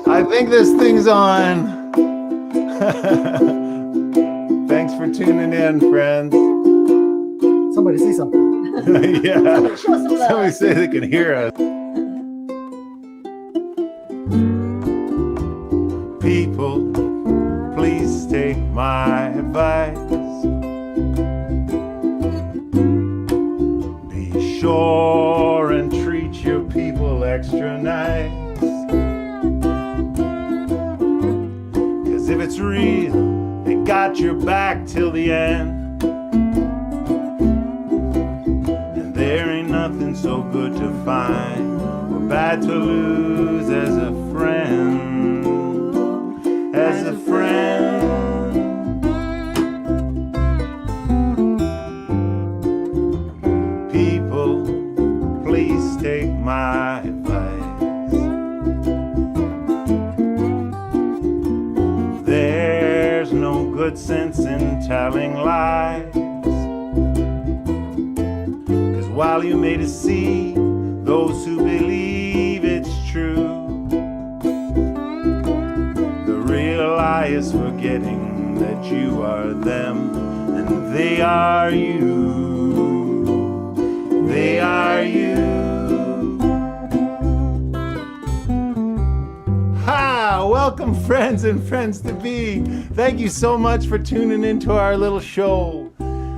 I think this thing's on. Thanks for tuning in, friends. Somebody say something. Yeah. Show some love. Somebody say they can hear us. People, please take my advice. Be sure and treat your people extra nice. 'Cause if it's real, they got your back till the end. And there ain't nothing so good to find or bad to lose as a friend. As a friend. People, please take my advice. There's no good sense in telling lies. 'Cause while you may deceive those who believe it's true, real lie is forgetting that you are them and they are you. They are you. Ha! Welcome, friends and friends to be. Thank you so much for tuning into our little show.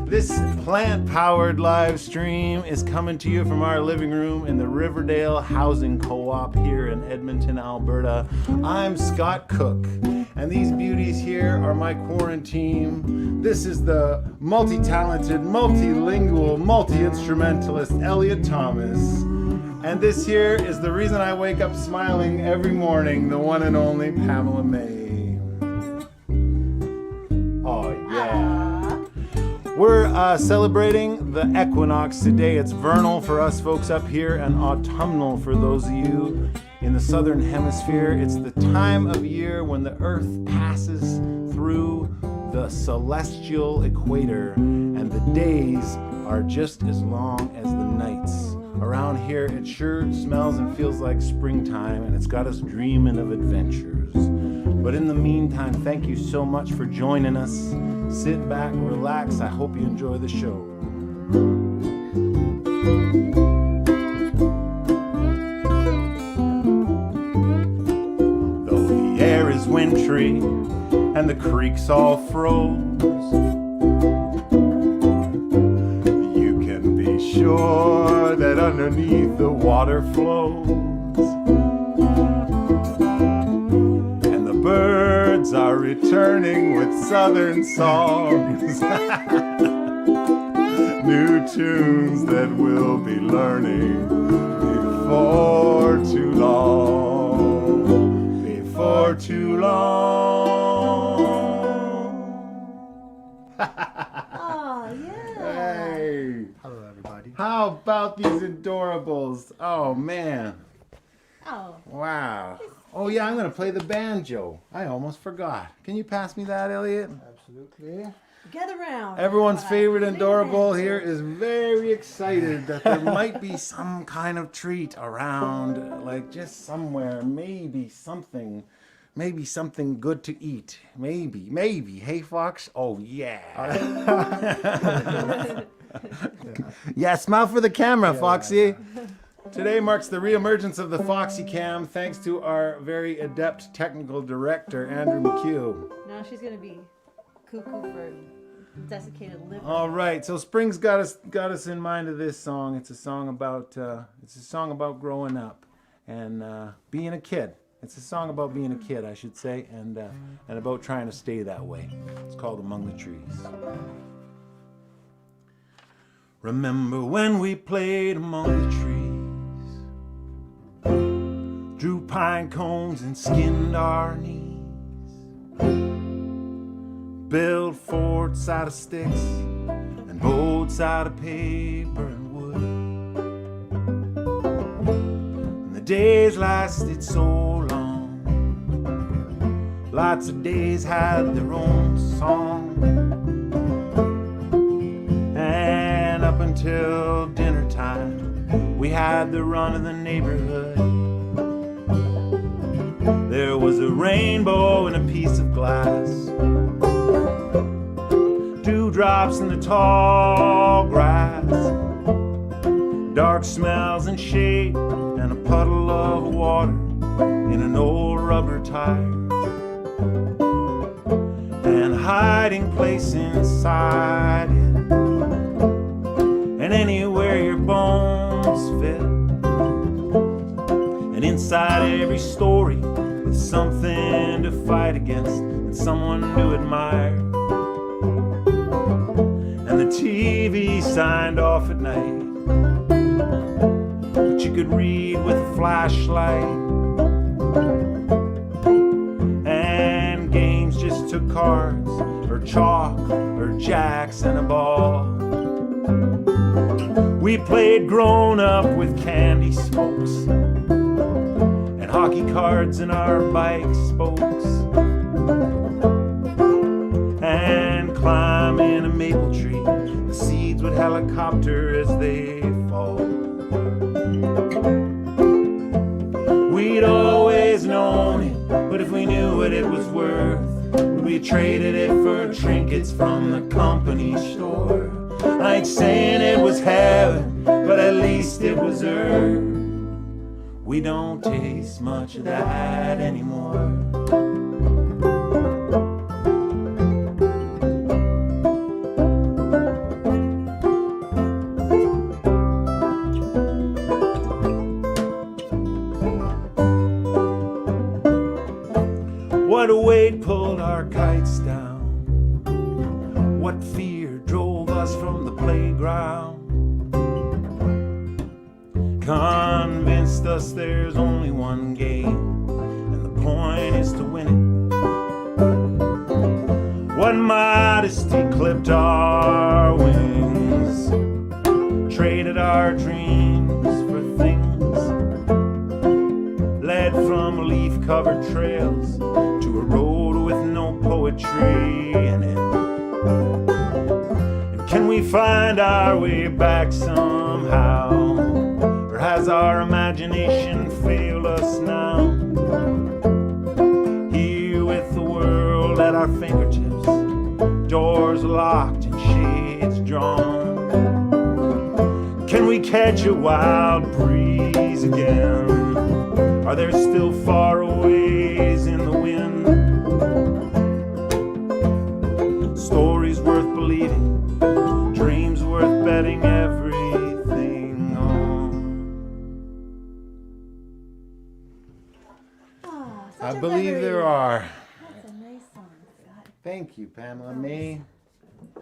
This plant-powered live stream is coming to you from our living room in the Riverdale Housing Co-op here in Edmonton, Alberta. I'm Scott Cook, and these beauties here are my quarantine. This is the multi-talented, multilingual, multi-instrumentalist Elliot Thomas. And this here is the reason I wake up smiling every morning, the one and only Pamela May. Oh, yeah. We're celebrating the equinox today. It's vernal for us folks up here and autumnal for those of you in the southern hemisphere. It's the time of year when the earth passes through the celestial equator and the days are just as long as the nights. Around here it sure smells and feels like springtime, and it's got us dreaming of adventures. But in the meantime, thank you so much for joining us. Sit back, relax. I hope you enjoy the show. Though the air is wintry and the creeks all froze, you can be sure that underneath the water flows. Birds are returning with southern songs. New tunes that we'll be learning before too long. Before too long. Oh, yeah. Hey. Hello, everybody. How about these Indoorables? Oh, man. Oh. Wow. Oh yeah, I'm going to play the banjo. I almost forgot. Can you pass me that, Elliot? Absolutely. Gather round. Everyone's favorite Bye. Indoorable here is very excited that there might be some kind of treat around, like just somewhere, maybe something good to eat. Maybe. Hey, Fox? Oh, yeah. Yeah, smile for the camera, Foxy. Yeah. Today marks the re-emergence of the Foxy Cam thanks to our very adept technical director, Andrew McHugh. Now she's going to be cuckoo for desiccated liver. All right, so Spring's got us in mind of this song. It's a song about growing up and being a kid. It's a song about being a kid, I should say, and about trying to stay that way. It's called Among the Trees. Remember when we played among the trees, drew pine cones and skinned our knees, built forts out of sticks and boats out of paper and wood. And the days lasted so long, lots of days had their own song. And up until dinner time, we had the run of the neighborhood. was a rainbow in a piece of glass. Dewdrops in the tall grass, dark smells and shade, and a puddle of water in an old rubber tire. And a hiding place inside it, and anywhere your bones fit. And inside every story with something to fight against and someone to admire. And the TV signed off at night, but you could read with a flashlight. And games just took cards or chalk or jacks and a ball. We played grown up with candy smokes and hockey cards in our bike spokes, and climb in a maple tree. The seeds would helicopter as they fall. We'd always known it, but if we knew what it was worth, we traded it for trinkets from the company store. I ain't saying it was heaven, but at least it was earth. We don't taste much of that anymore. What weight pulled our kites down? What fear drove us from the playground? Convinced us there's only one game, and the point is to win it. What modesty clipped our wings, traded our dreams for things, led from leaf-covered trails to a road with no poetry in it. And can we find our way back somehow? Or has our imagination failed us now? Here with the world at our fingertips, doors locked and shades drawn. Can we catch a wild breeze again? Are there still faraways in the wind? Stories worth believing, dreams worth betting everything on. Oh, I such a believe memory. there are. That's a nice song, Scott. Thank you, Pamela May. I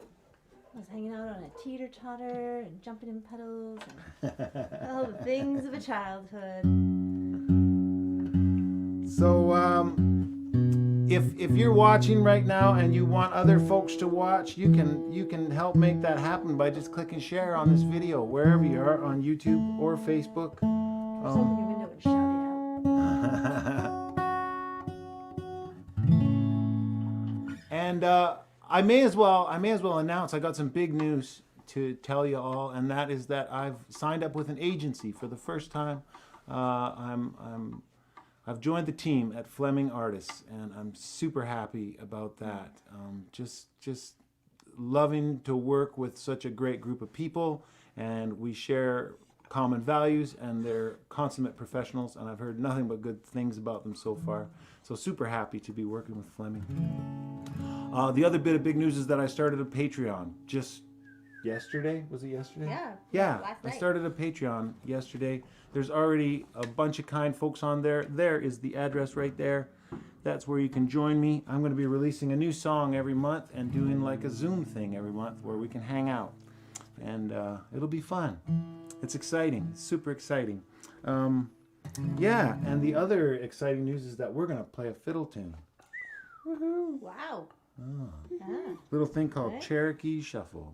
was hanging out on a teeter-totter and jumping in puddles and all the things of a childhood. So, if you're watching right now and you want other folks to watch, you can help make that happen by just clicking share on this video wherever you are, on YouTube or Facebook. Or open your window and shout it out. And I may as well announce I got some big news to tell you all, and that is that I've signed up with an agency for the first time. I've joined the team at Fleming Artists, and I'm super happy about that. Just loving to work with such a great group of people, and we share common values, and they're consummate professionals, and I've heard nothing but good things about them so far. So super happy to be working with Fleming. The other bit of big news is that I started a Patreon just yesterday. Was it yesterday? Yeah, last I night. started a Patreon yesterday. There's already a bunch of kind folks on there. There is the address right there. That's where you can join me. I'm going to be releasing a new song every month and doing like a Zoom thing every month where we can hang out. And it'll be fun. It's exciting. It's super exciting. Yeah, and the other exciting news is that we're going to play a fiddle tune. Woohoo! Wow. Little thing called Okay. Cherokee Shuffle.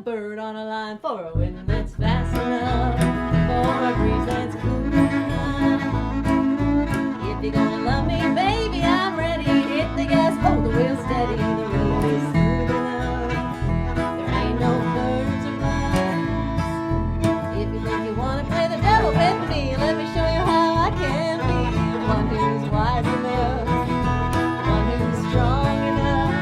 bird on a line for a wind that's fast enough, for a breeze that's cool enough. If you're gonna love me, baby, I'm ready. Hit the gas, hold the wheel steady. The road is smooth enough. There ain't no curves or bumps. If you think you wanna play the devil with me, let me show you how I can be the one who's wise enough, the one who's strong enough.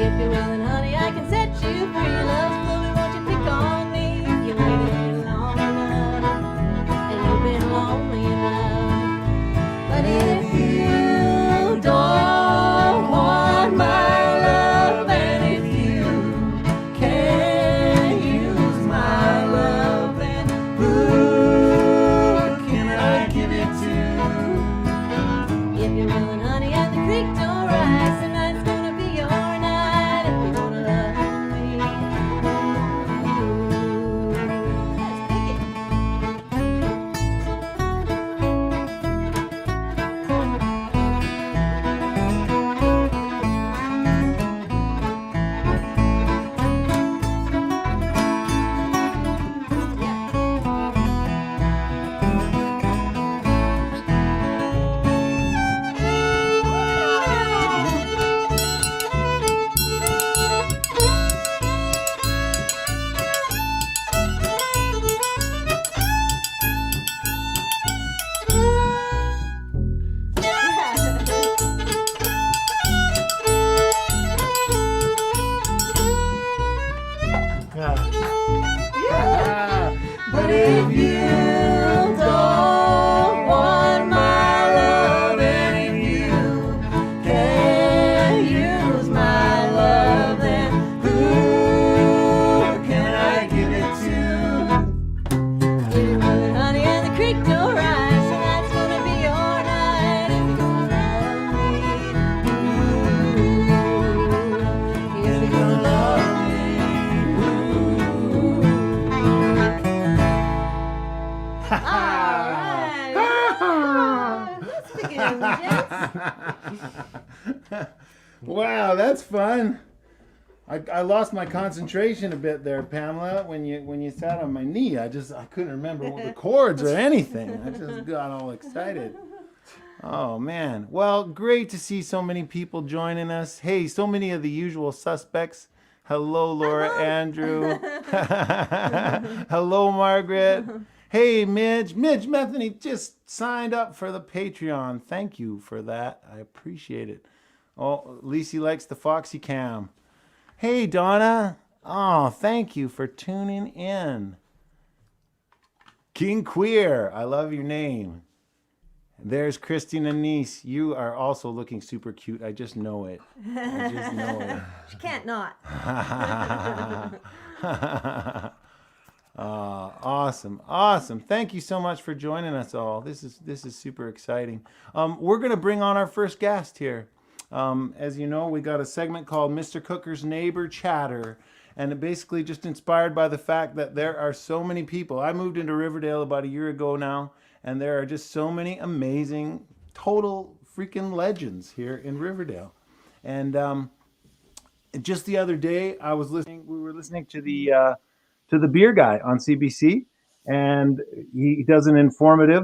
If you're willing, honey, I can set you free. Love's fluid, won't you pick on me? You waited long enough, and you've been lonely enough. But if you don't want my love, and if you can't use my love, then who can I give it to? If you're willing, honey, and the creek don't rise, tonight's gonna be your night. If you're gonna love me, let's pick it. But if you don't want my love, and if you can't use my love, then who can I give it to? If you're willing, honey, and the creek don't rise, tonight's gonna be your night. If you're gonna love me, if you're gonna love me. Wow, that's fun. I lost my concentration a bit there, Pamela, when you sat on my knee. I couldn't remember the chords or anything. I just got all excited. Oh man. Well, great to see so many people joining us. Hey, so many of the usual suspects. Hello, Laura, Andrew. Hello, Margaret. Hey, Midge Metheny just signed up for the Patreon. Thank you for that. I appreciate it. Oh, Lacey likes the Foxy Cam. Hey, Donna. Oh, thank you for tuning in. King Queer, I love your name. There's Christina Nice. You are also looking super cute. I just know it. I just know it. She can't not. Awesome. Thank you so much for joining us all. This is super exciting. We're going to bring on our first guest here. As you know, we got a segment called Mr. Cooker's Neighbor Chatter, and it basically just inspired by the fact that there are so many people. I moved into Riverdale about a year ago now, and there are just so many amazing, total freaking legends here in Riverdale. And just the other day, we were listening to the Beer Guy on CBC, and he does an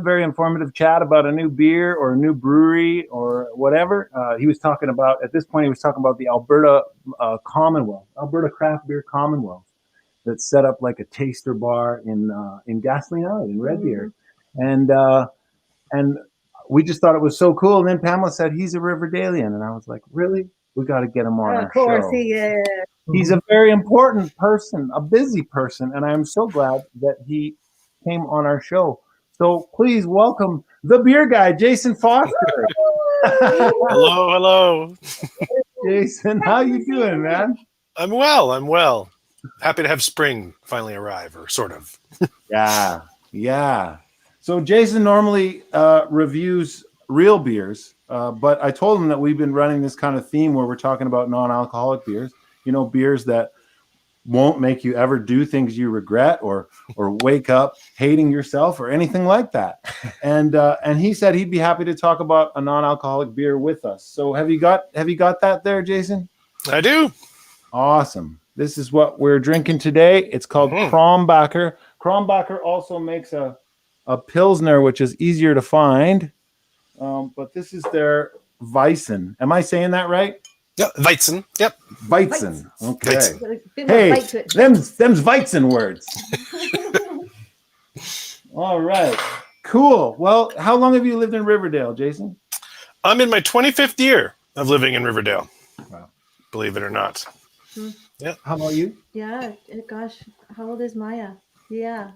very informative chat about a new beer or a new brewery or whatever. He was talking about the Alberta Commonwealth, Alberta Craft Beer Commonwealth, that set up like a taster bar in Gasoline Alley in Red Deer, and we just thought it was so cool. And then Pamela said he's a Riverdalian, and I was like, really? We got to get him on our show. Of course he is. He's a very important person, a busy person, and I'm so glad that he came on our show. So please welcome the Beer Guy, Jason Foster. Hello. Jason, how you doing, man? I'm well. Happy to have spring finally arrive, or sort of. Yeah. So Jason normally reviews real beers, but I told him that we've been running this kind of theme where we're talking about non-alcoholic beers. You know, beers that won't make you ever do things you regret or wake up hating yourself or anything like that. And he said he'd be happy to talk about a non-alcoholic beer with us. So have you got that there, Jason? I do. Awesome. This is what we're drinking today. It's called Krombacher. Krombacher also makes a Pilsner, which is easier to find. But this is their Weizen. Am I saying that right? Yeah, Weizen. Yep. Weizen. Okay. Weizen. Hey, them's Weizen words. All right. Cool. Well, how long have you lived in Riverdale, Jason? I'm in my 25th year of living in Riverdale. Wow. Believe it or not. Yeah. How about you? Yeah, gosh, how old is Maya? Yeah,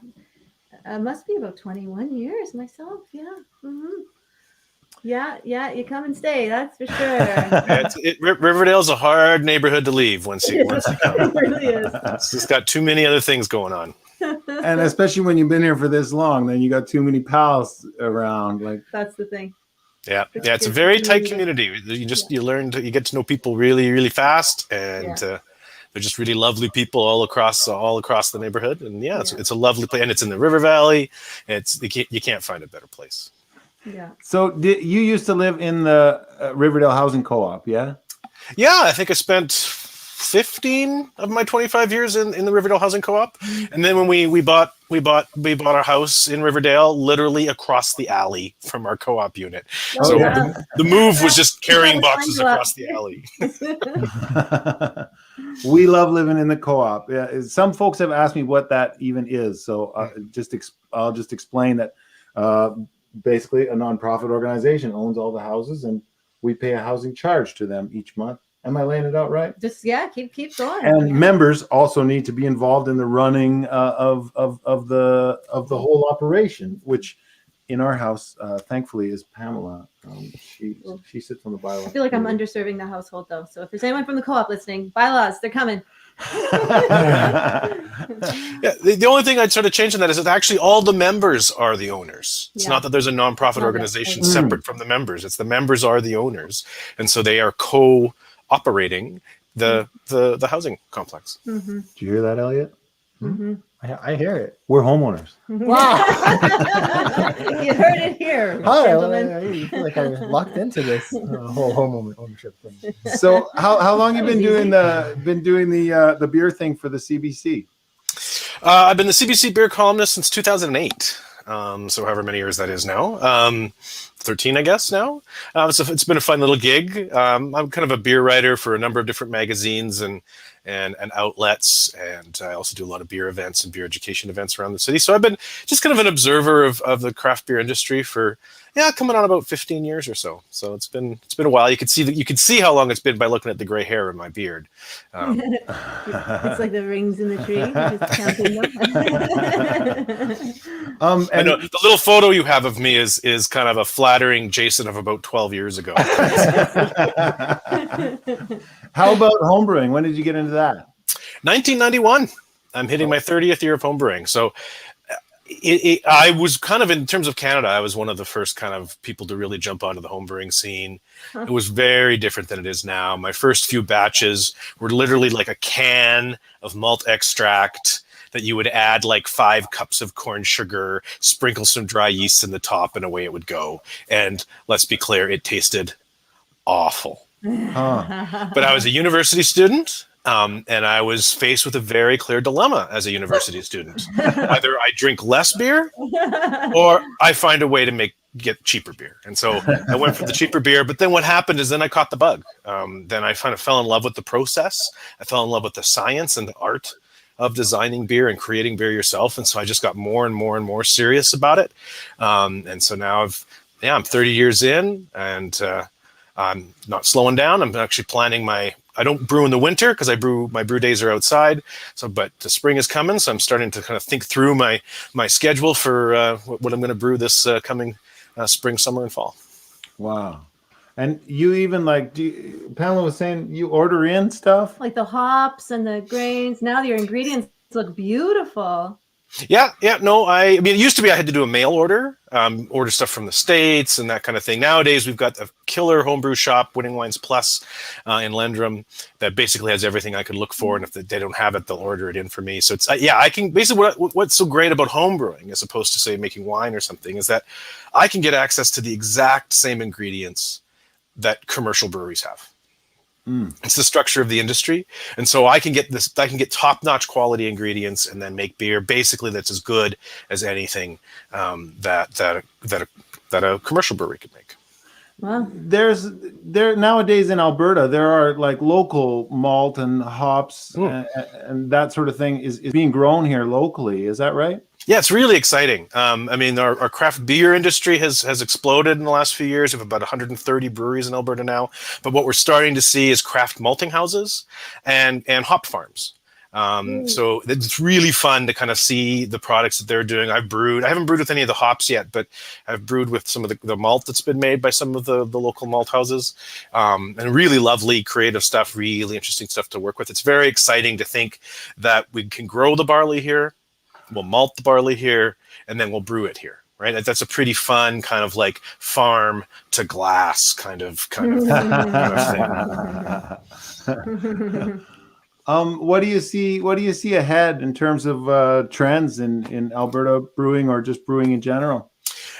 must be about 21 years myself. Yeah. Yeah, you come and stay. That's for sure. Riverdale's a hard neighborhood to leave once you come. It really is. It's just got too many other things going on. And especially when you've been here for this long, then you got too many pals around. Like that's the thing. Yeah, it's a very tight community. You learn you get to know people really, really fast, and they're just really lovely people all across the neighborhood. And it's a lovely place, and it's in the River Valley. You can't find a better place. Yeah. So you used to live in the Riverdale Housing Co-op, yeah? Yeah, I think I spent 15 of my 25 years in the Riverdale Housing Co-op, and then when we bought our house in Riverdale, literally across the alley from our co-op unit. So the move was just carrying boxes across the alley. We love living in the co-op. Yeah, some folks have asked me what that even is, so I'll just explain that. Basically, a nonprofit organization owns all the houses, and we pay a housing charge to them each month. Am I laying it out right? Just keep going. And members also need to be involved in the running of the whole operation, which in our house, thankfully, is Pamela. She sits on the bylaws. I feel like I'm underserving the household though. So if there's anyone from the co-op listening, bylaws, they're coming. The only thing I'd sort of change in that is that actually all the members are the owners. It's not that there's a nonprofit organization separate from the members. It's the members are the owners, and so they are co-operating the housing complex. Do you hear that, Elliot? I hear it. We're homeowners. Wow. You heard it here, gentlemen. I feel like I'm locked into this whole home ownership thing. So how long have you been doing the beer thing for the CBC? I've been the CBC beer columnist since 2008. So however many years that is now. 13, I guess now. So it's been a fun little gig. I'm kind of a beer writer for a number of different magazines and outlets, and I also do a lot of beer events and beer education events around the city. So I've been just kind of an observer of the craft beer industry for coming on about 15 years or so. So it's been a while. You could see how long it's been by looking at the gray hair in my beard. It's like the rings in the tree. Just counting them. I know the little photo you have of me is kind of a flattering Jason of about 12 years ago. How about homebrewing? When did you get into that? 1991. I'm hitting my 30th year of homebrewing. So I was kind of, in terms of Canada, I was one of the first kind of people to really jump onto the homebrewing scene. It was very different than it is now. My first few batches were literally like a can of malt extract that you would add like 5 cups of corn sugar, sprinkle some dry yeast in the top, and away it would go. And let's be clear, it tasted awful. But I was a university student. And I was faced with a very clear dilemma as a university student. Either I drink less beer or I find a way to get cheaper beer. And so I went for the cheaper beer. But then what happened is then I caught the bug. Then I kind of fell in love with the process. I fell in love with the science and the art of designing beer and creating beer yourself. And so I just got more and more and more serious about it. And so now I'm 30 years in, and I'm not slowing down. I'm actually planning I don't brew in the winter because my brew days are outside. But the spring is coming, so I'm starting to kind of think through my schedule for what I'm going to brew this coming spring, summer, and fall. Wow. And you even Pamela was saying you order in stuff? Like the hops and the grains. Now your ingredients look beautiful. Yeah. No, I mean, it used to be I had to do a mail order, order stuff from the States and that kind of thing. Nowadays, we've got a killer homebrew shop, Winning Wines Plus, in Lendrum, that basically has everything I could look for. And if they don't have it, they'll order it in for me. So it's, I can basically, what's so great about homebrewing as opposed to, say, making wine or something, is that I can get access to the exact same ingredients that commercial breweries have. It's the structure of the industry, and so I can get top-notch quality ingredients and then make beer basically that's as good as anything that a commercial brewery could make. Wow. There nowadays in Alberta, there are like local malt and hops and that sort of thing is being grown here locally. Is that right? Yeah, it's really exciting. I mean, our craft beer industry has exploded in the last few years. We have about 130 breweries in Alberta now. But what we're starting to see is craft malting houses and hop farms. So it's really fun to kind of see the products that they're doing. I haven't brewed with any of the hops yet, but I've brewed with some of the malt that's been made by some of the local malt houses, and really lovely, creative stuff, really interesting stuff to work with. It's very exciting to think that we can grow the barley here, we'll malt the barley here, and then we'll brew it here. Right, that's a pretty fun kind of like farm to glass kind of thing. What do you see ahead in terms of trends in Alberta brewing or just brewing in general?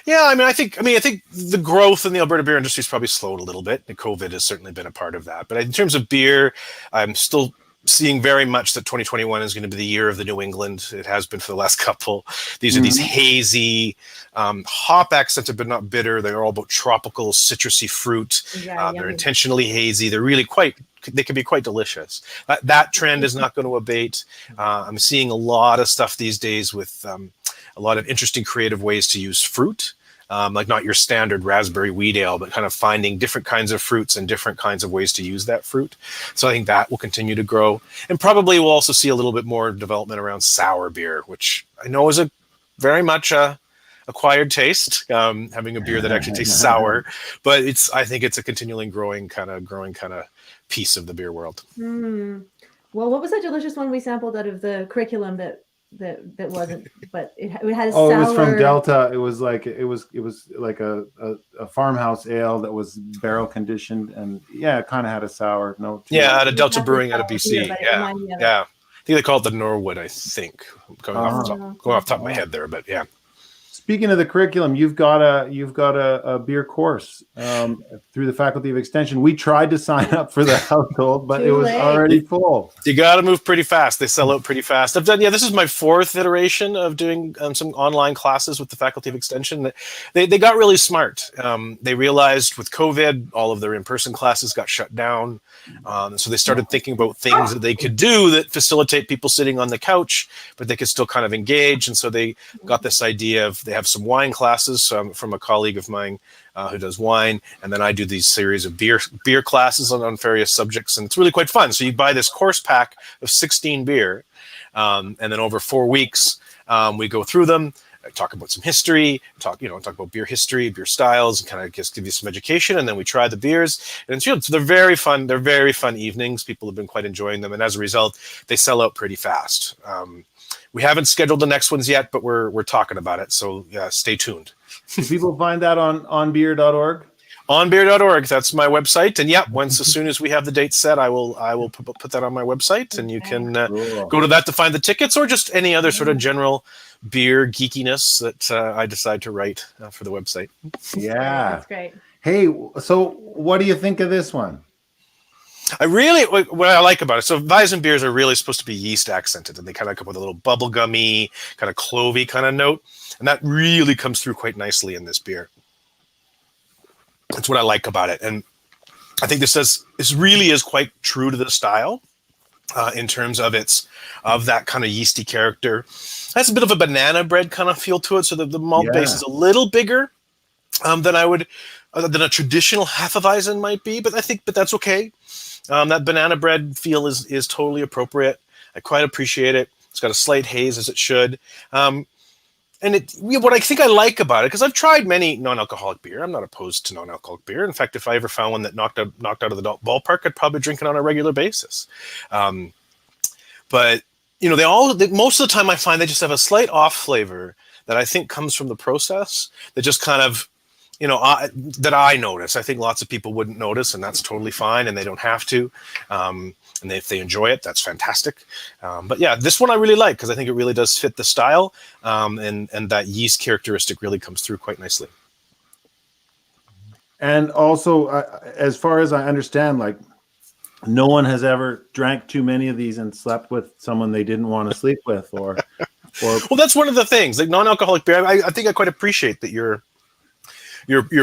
Yeah, I think the growth in the Alberta beer industry has probably slowed a little bit. And COVID has certainly been a part of that. But in terms of beer, I'm still seeing very much that 2021 is going to be the year of the New England. It has been for the last couple. These are these hazy, hop accented but not bitter. They're all about tropical, citrusy fruit. They're intentionally hazy. They can be quite delicious. That trend is not going to abate. I'm seeing a lot of stuff these days with a lot of interesting creative ways to use fruit. Like not your standard raspberry wheat ale, but kind of finding different kinds of fruits and different kinds of ways to use that fruit. So I think that will continue to grow. And probably we'll also see a little bit more development around sour beer, which I know is a very much acquired taste, having a beer that actually tastes sour. But I think it's a continually growing kind of piece of the beer world. Well, what was that delicious one we sampled out of the curriculum that wasn't, but it had a sour... it was from Delta. It was like a farmhouse ale that was barrel conditioned, and it kind of had a sour note. Out of Delta Brewing out of BC. Yeah. I think they call it the Norwood, I think. Going off the top of my head there, but yeah. Speaking of the curriculum, you've got a beer course through the Faculty of Extension. We tried to sign up for the household, but it was already full. You got to move pretty fast. They sell out pretty fast. This is my fourth iteration of doing some online classes with the Faculty of Extension. They got really smart. They realized with COVID, all of their in-person classes got shut down. So they started thinking about things that they could do that facilitate people sitting on the couch, but they could still kind of engage. And so they got this idea of, they have some wine classes from a colleague of mine who does wine, and then I do these series of beer classes on various subjects, and it's really quite fun. So you buy this course pack of 16 beer, and then over 4 weeks we go through them, talk about some history, talk about beer history, beer styles, and kind of just give you some education, and then we try the beers. And so they're very fun. They're very fun evenings. People have been quite enjoying them, and as a result, they sell out pretty fast. We haven't scheduled the next ones yet, but we're talking about it. So stay tuned. Do people find that on onbeer.org? Onbeer.org. That's my website. And as soon as we have the date set, I will put that on my website, and you can go to that to find the tickets, or just any other sort of general beer geekiness that I decide to write for the website. Yeah, that's great. Hey, so what do you think of this one? What I like about it, so Weizen beers are really supposed to be yeast accented, and they kind of come with a little bubblegummy, kind of clovey kind of note, and that really comes through quite nicely in this beer. That's what I like about it, and I think this really is quite true to the style in terms of that kind of yeasty character. It has a bit of a banana bread kind of feel to it, so the malt base is a little bigger than a traditional Hefeweizen might be, but that's okay. That banana bread feel is totally appropriate. I quite appreciate it. It's got a slight haze, as it should. And what I think I like about it, because I've tried many non-alcoholic beer. I'm not opposed to non-alcoholic beer. In fact, if I ever found one that knocked out of the ballpark, I'd probably drink it on a regular basis. But most of the time I find they just have a slight off flavor that I think comes from the process that just kind of, that I notice. I think lots of people wouldn't notice, and that's totally fine, and they don't have to. And if they enjoy it, that's fantastic. But this one I really like, because I think it really does fit the style, and that yeast characteristic really comes through quite nicely. And also, as far as I understand, like no one has ever drank too many of these and slept with someone they didn't want to sleep with, or Well, that's one of the things. Like non-alcoholic beer, I think I quite appreciate that you're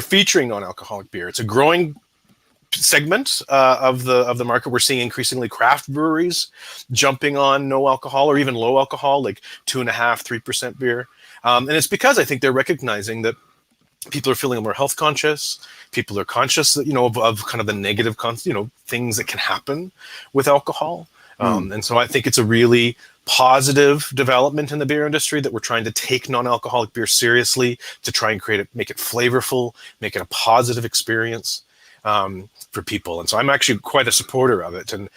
featuring non-alcoholic beer. It's a growing segment of the market. We're seeing increasingly craft breweries jumping on no alcohol or even low alcohol, like 2.5%-3% beer, and it's because I think they're recognizing that people are feeling more health conscious. People are conscious that of kind of the negative things that can happen with alcohol. And so I think it's a really positive development in the beer industry that we're trying to take non-alcoholic beer seriously, to try and make it flavorful, make it a positive experience for people. And so I'm actually quite a supporter of it. And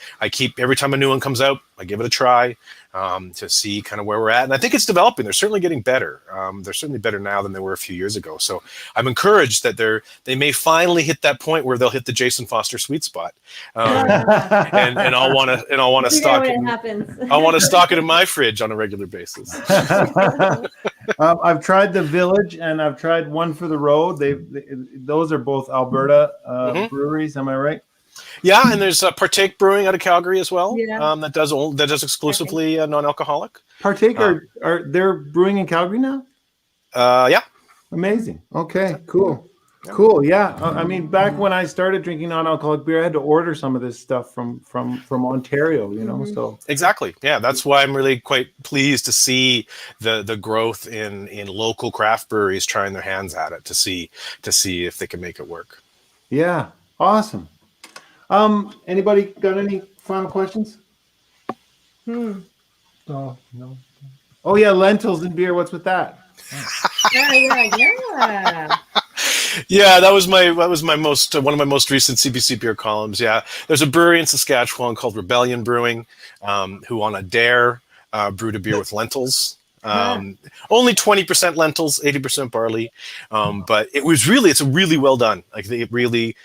every time a new one comes out, I give it a try to see kind of where we're at. And I think it's developing. They're certainly getting better. They're certainly better now than they were a few years ago. So I'm encouraged that they may finally hit that point where they'll hit the Jason Foster sweet spot. And I'll want to stock it. I want to stock it in my fridge on a regular basis. I've tried the Village and I've tried One for the Road. Those are both Alberta breweries. Am I right? Yeah, and there's Partake Brewing out of Calgary as well. Yeah. That does exclusively non-alcoholic. Partake are they're brewing in Calgary now? Yeah. Amazing. Okay, cool. Cool. Yeah. I mean, back when I started drinking non-alcoholic beer, I had to order some of this stuff from Ontario, so. Exactly. Yeah. That's why I'm really quite pleased to see the growth in local craft breweries trying their hands at it to see if they can make it work. Yeah. Awesome. Anybody got any final questions? Oh, no. Oh yeah, lentils and beer. What's with that? Yeah. Yeah, that was my one of my most recent CBC beer columns. Yeah, there's a brewery in Saskatchewan called Rebellion Brewing, who on a dare brewed a beer with lentils. Only 20% lentils, 80% barley, but it's really well done. Like they really,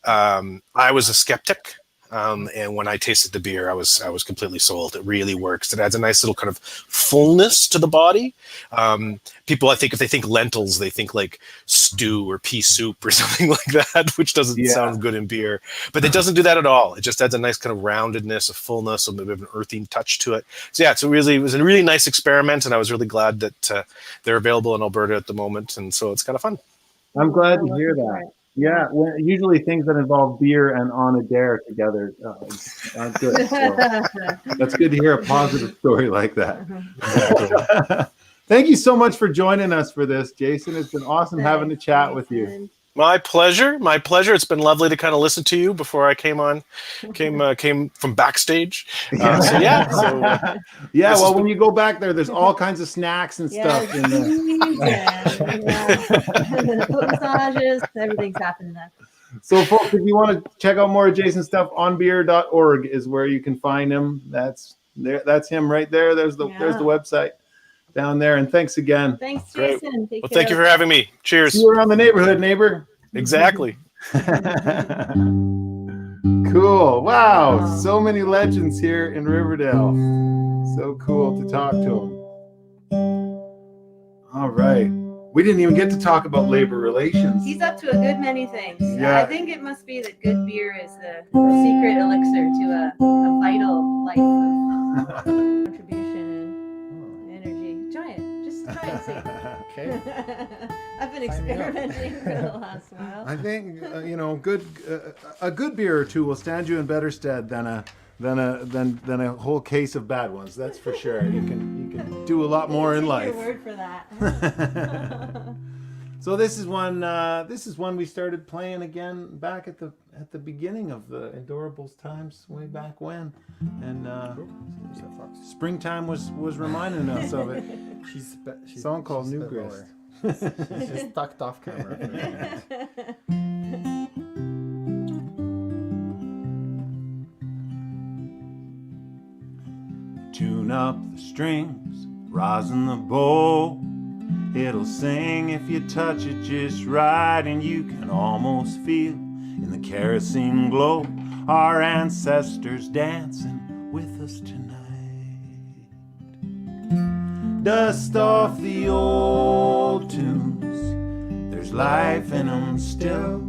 I was a skeptic. And when I tasted the beer, I was completely sold. It really works. It adds a nice little kind of fullness to the body. People, I think, if they think lentils, they think like stew or pea soup or something like that, which doesn't sound good in beer. But it doesn't do that at all. It just adds a nice kind of roundedness, a fullness, a bit of an earthy touch to it. So yeah, it was a really nice experiment, and I was really glad that they're available in Alberta at the moment, and so it's kind of fun. I'm glad to hear that. Yeah, usually things that involve beer and on a dare together aren't good. So that's good to hear a positive story like that. Thank you so much for joining us for this, Jason. It's been awesome having a chat with you. My pleasure. It's been lovely to kind of listen to you before I came from backstage. Well, when you go back there's all kinds of snacks and stuff in there. Foot massages, everything's happening there. So, folks, if you want to check out more of Jason's stuff, onbeer.org is where you can find him. That's him right there. There's the website down there. And thanks again. Thanks, Jason. Thank you for having me. Cheers. See you around the neighborhood, neighbor. Exactly. Cool. Wow. So many legends here in Riverdale. So cool to talk to them. All right. We didn't even get to talk about labor relations. He's up to a good many things. Yeah. I think it must be that good beer is the secret elixir to a vital life of contribution and energy. Try it. Just try it. See. Okay. I've been experimenting for the last while. I think a good beer or two will stand you in better stead than a whole case of bad ones. That's for sure. You can do a lot more in life. Your word for that. So this is one we started playing again back at the beginning of the Indoorables times, way back when, and springtime was reminding us of it. She's Song called Newgrist. She's just tucked off camera. Tune up the strings, rosin the bow. It'll sing if you touch it just right, and you can almost feel in the kerosene glow our ancestors dancing with us tonight. Dust off the old tunes, there's life in them still.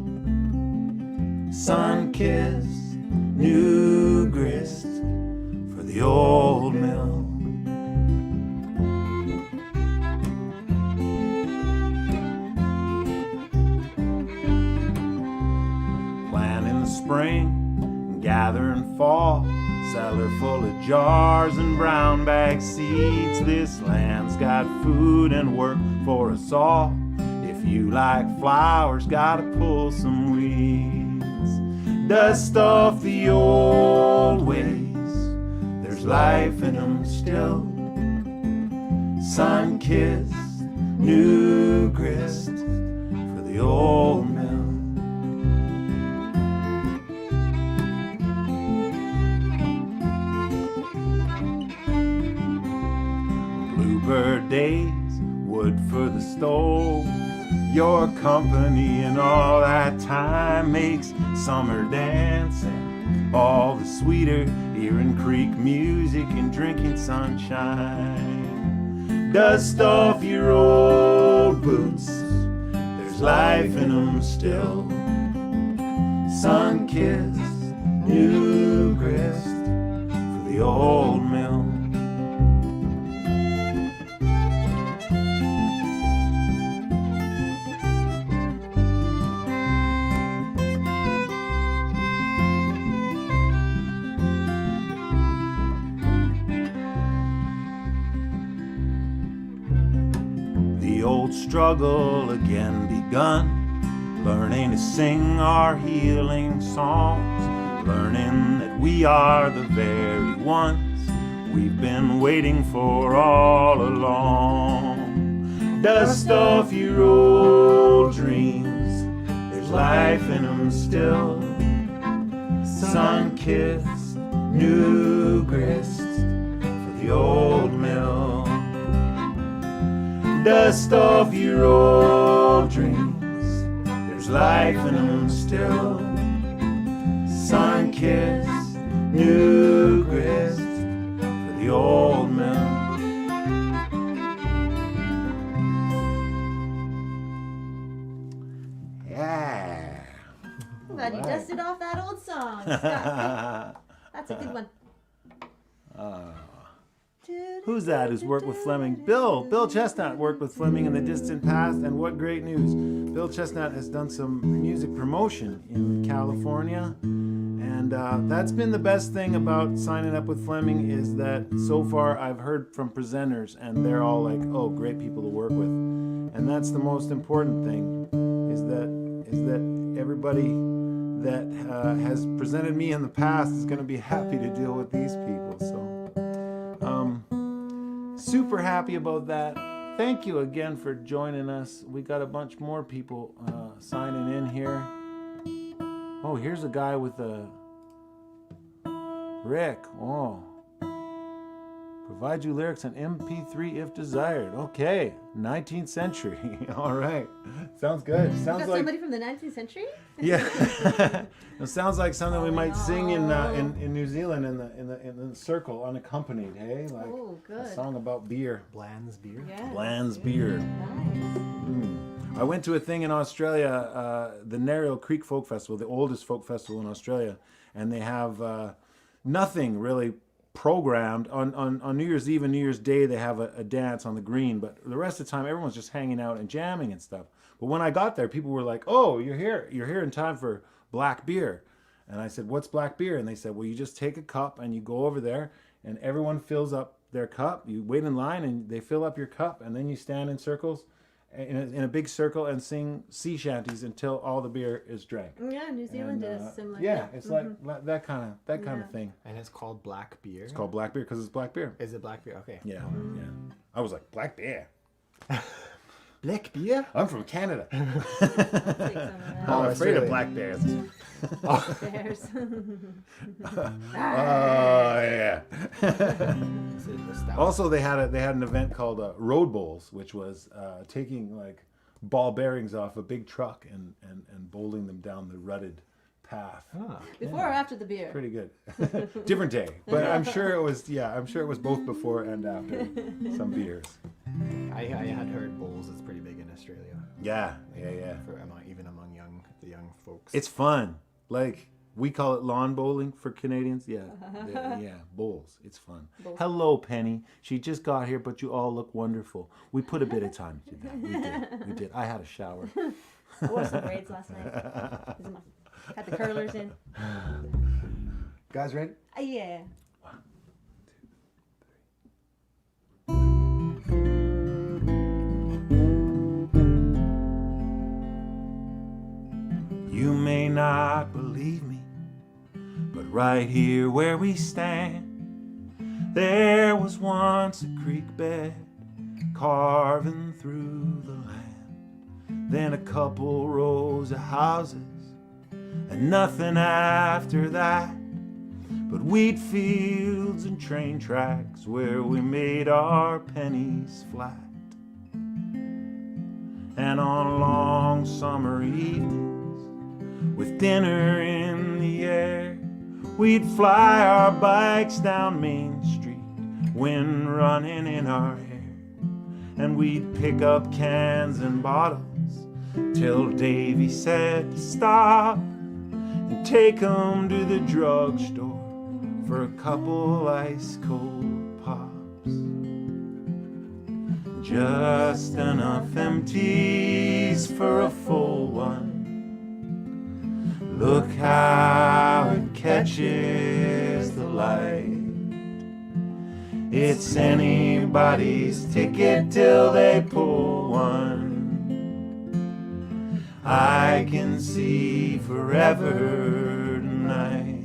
Sun-kissed new grist for the old mill. Plant in the spring, gather in fall, cellar full of jars and brown bag seeds. This land's got food and work for us all. If you like flowers, gotta pull some weeds. Dust off the old ways, there's life in them still. Sun-kissed, new grist for the old mill. Bluebird days, wood for the stove. Your company and all that time makes summer dancing all the sweeter, hearing creek music and drinking sunshine. Dust off your old boots, there's life in them still. Sun-kissed, new grist for the old mill. The old struggle again begun, learning to sing our healing songs, learning that we are the very ones we've been waiting for all along. Dust off your old dreams, there's life in them still. Sun-kissed, new grist for the old mill. Dust off your old dreams, there's life in them still. Sun-kissed, new grist for the old mill. Yeah. I'm glad you dusted off that old song, Scott. That's a good one. Who's that who's worked with Fleming? Bill Chestnut worked with Fleming in the distant past, and what great news. Bill Chestnut has done some music promotion in California, and that's been the best thing about signing up with Fleming, is that so far I've heard from presenters and they're all like, oh, great people to work with. And that's the most important thing, is that everybody that has presented me in the past is going to be happy to deal with these people. So super happy about that. Thank you again for joining us. We got a bunch more people signing in here. Oh, here's a guy with a Rick. Oh, provide you lyrics on MP3 if desired. Okay, 19th century. All right, sounds good. You Sounds got like, somebody from the 19th century? yeah. It sounds like something we might sing in New Zealand in the circle unaccompanied. Hey, like Oh, a good. song about beer. Bland's beer. Yeah. Bland's beer. Nice. I went to a thing in Australia, the Narrow Creek Folk Festival, the oldest folk festival in Australia, and they have nothing really programmed. On New Year's Eve and New Year's Day, they have a dance on the green, but the rest of the time, everyone's just hanging out and jamming and stuff. But when I got there, people were like, oh, you're here in time for black beer. And I said, what's black beer? And they said, well, you just take a cup and you go over there and everyone fills up their cup. You wait in line and they fill up your cup, and then you stand in circles, in a big circle, and sing sea shanties until all the beer is drank. Yeah, New Zealand is similar. Yeah, it's like that kind of thing. And it's called black beer. It's called black beer because it's black beer. Is it black beer? Okay. Yeah, yeah. I was like, black beer. Black beer? I'm from Canada. Take some of that. I'm afraid of Australia. black bears. Bears. Oh yeah. Is it the stout? Also, they had an event called Road Bowls, which was taking like ball bearings off a big truck and bowling them down the rutted path. Ah. Before or after the beer? Pretty good. Different day, but I'm sure it was both before and after some beers. I had heard bowls is pretty big in Australia. Yeah. For even among the young folks. It's fun. Like We call it lawn bowling for Canadians. Yeah, bowls. It's fun. Hello, Penny. She just got here, but you all look wonderful. We put a bit of time into that. We did. I had a shower. I wore some braids last night. Got the curlers in. Guys, ready? Yeah. You may not believe me, but right here where we stand, there was once a creek bed carving through the land. Then a couple rows of houses and nothing after that but wheat fields and train tracks where we made our pennies flat. And on long summer evenings, with dinner in the air, we'd fly our bikes down Main Street, wind running in our hair. And we'd pick up cans and bottles till Davy said to stop, and take 'em to the drugstore for a couple ice cold pops. Just enough empties for a full one. Look how it catches the light. It's anybody's ticket till they pull one. I can see forever tonight.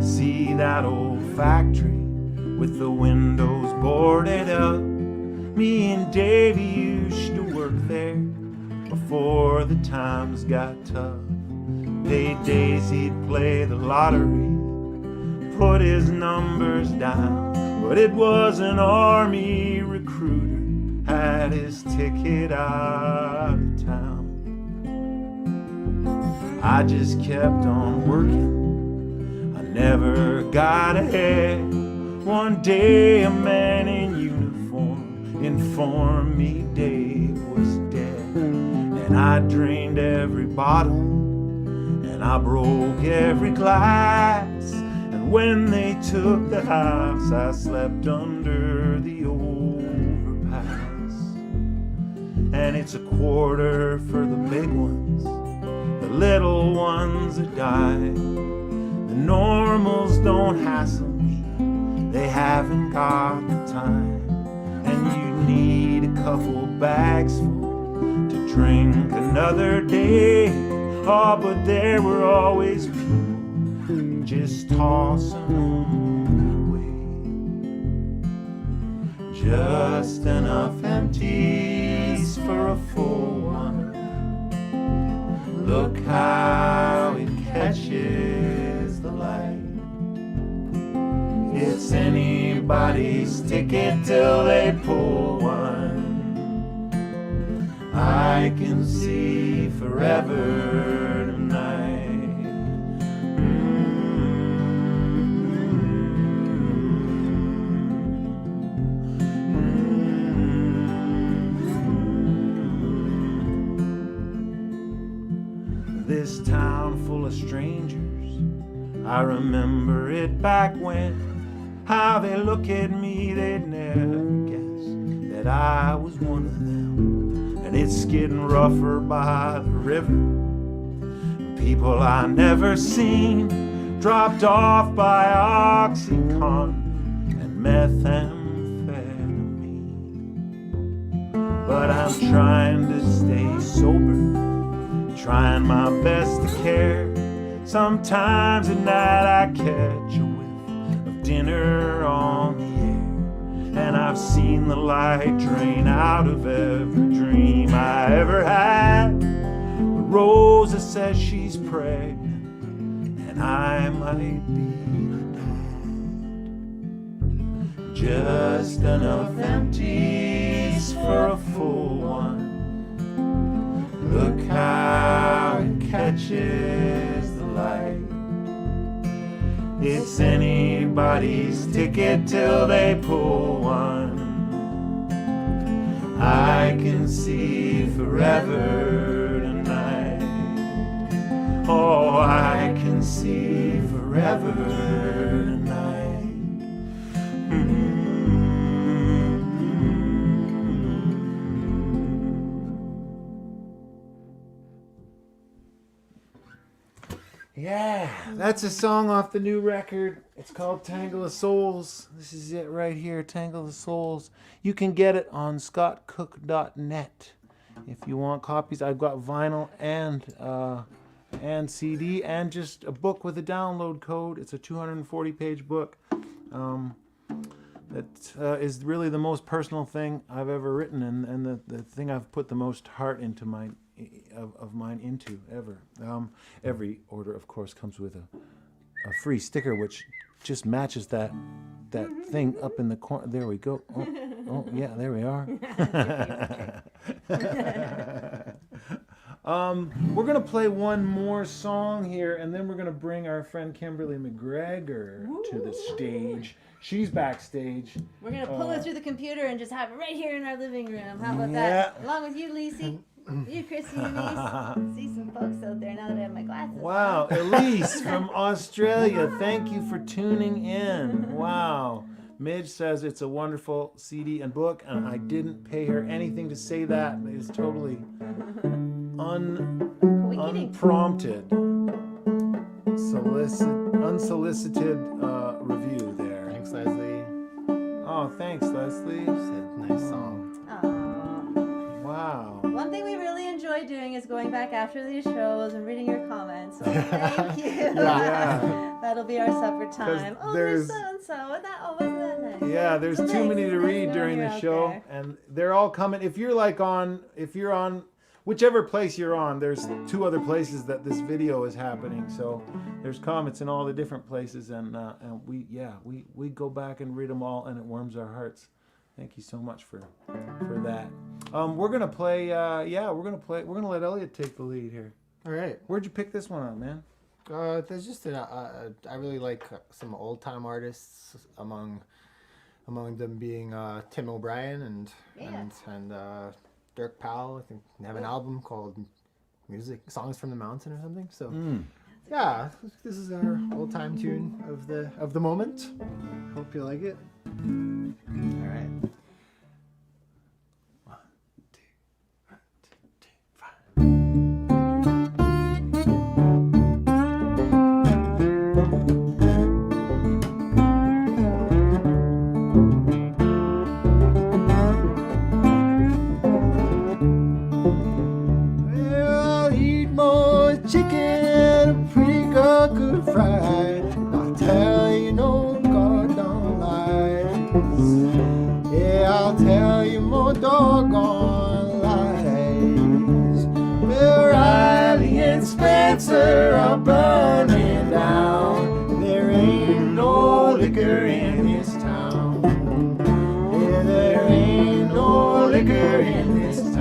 See that old factory with the windows boarded up. Me and Davey used to work there before the times got tough. Paid days he'd play the lottery, put his numbers down, but it was an army recruiter, had his ticket out of town. I just kept on working, I never got ahead. One day a man in uniform informed me Dave was dead. And I drained every bottle, and I broke every glass. And when they took the house, I slept under the overpass. And it's a quarter for the big ones, the little ones that died. The normals don't hassle me, they haven't got the time. And you need a couple bags full to drink another day. Oh, but there were always people just tossing them away. Just enough empties for a full one. Look how it catches the light. It's anybody's ticket till they pull one. I can see forever tonight. This town full of strangers, I remember it back when. How they look at me, they'd never guess that I was one of them. And it's getting rougher by the river. People I never seen, dropped off by Oxycontin and methamphetamine. But I'm trying to stay sober, trying my best to care. Sometimes at night I catch a whiff of dinner on the air. And I've seen the light drain out of every dream I ever had. But Rosa says she's pregnant, and I might be her dad. Just enough empties for a full one. Look how it catches the light. It's anybody's ticket till they pull one. I can see forever tonight. Oh, I can see forever tonight. Yeah, that's a song off the new record. It's called Tangle of Souls. This is it right here, Tangle of Souls. You can get it on scottcook.net if you want copies. I've got vinyl and CD and just a book with a download code. It's a 240-page book. That is really the most personal thing I've ever written, and the thing I've put the most heart into mine into ever. Every order, of course, comes with a free sticker, which just matches that thing up in the corner. There we go. Oh yeah, there we are. We're gonna play one more song here, and then we're gonna bring our friend Kimberly McGregor to the stage. She's backstage. We're gonna pull it through the computer and just have it right here in our living room. How about Yeah. that? Along with you, Lacey. You, Chrissy, and see some folks out there now that I have my glasses. Wow, Elise from Australia, thank you for tuning in. Wow. Midge says it's a wonderful CD and book, and I didn't pay her anything to say that. It's totally unprompted, unsolicited review there. Thanks, Leslie. Oh, thanks, Leslie. Said nice song. Wow. One thing we really enjoy doing is going back after these shows and reading your comments. So thank you. Yeah. That'll be our supper time. Oh, there's there's- so-and-so. And that, wasn't that nice? Yeah, there's So too thanks. many to Nice read knowing during you're the out show, there. and they're all coming. If you're on whichever place you're on, there's 2 other places that this video is happening. So there's comments in all the different places, and we go back and read them all, and it warms our hearts. Thank you so much for that. We're gonna play. We're gonna let Elliot take the lead here. All right. Where'd you pick this one up, man? There's just I really like some old time artists among them being Tim O'Brien and Dirk Powell. I think they have an album called Songs from the Mountain or something. So yeah, this is our old time tune of the moment. Hope you like it. All right. 1, 2, 1, 2, 5. Well, eat more chicken, a pretty girl could fry. I'll tell you no goddamn lies. Yeah, I'll tell you more doggone lies. Well, Riley and Spencer are burning down. There ain't no liquor in this town. Yeah, there ain't no liquor in this town.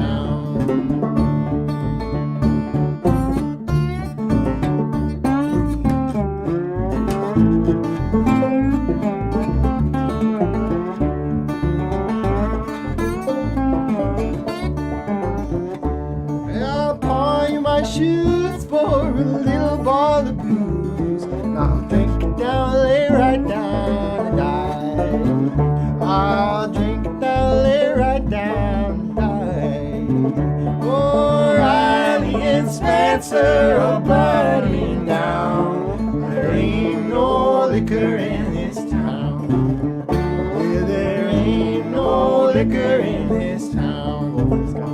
I'll pawn you my shoes for a little ball of booze. I'll drink it down, lay right down and die. I'll drink it down, lay right down and die. Oh, Riley and Spencer are burning down. There ain't no liquor in this town. Yeah, there ain't no liquor in this town. Oh, let's go.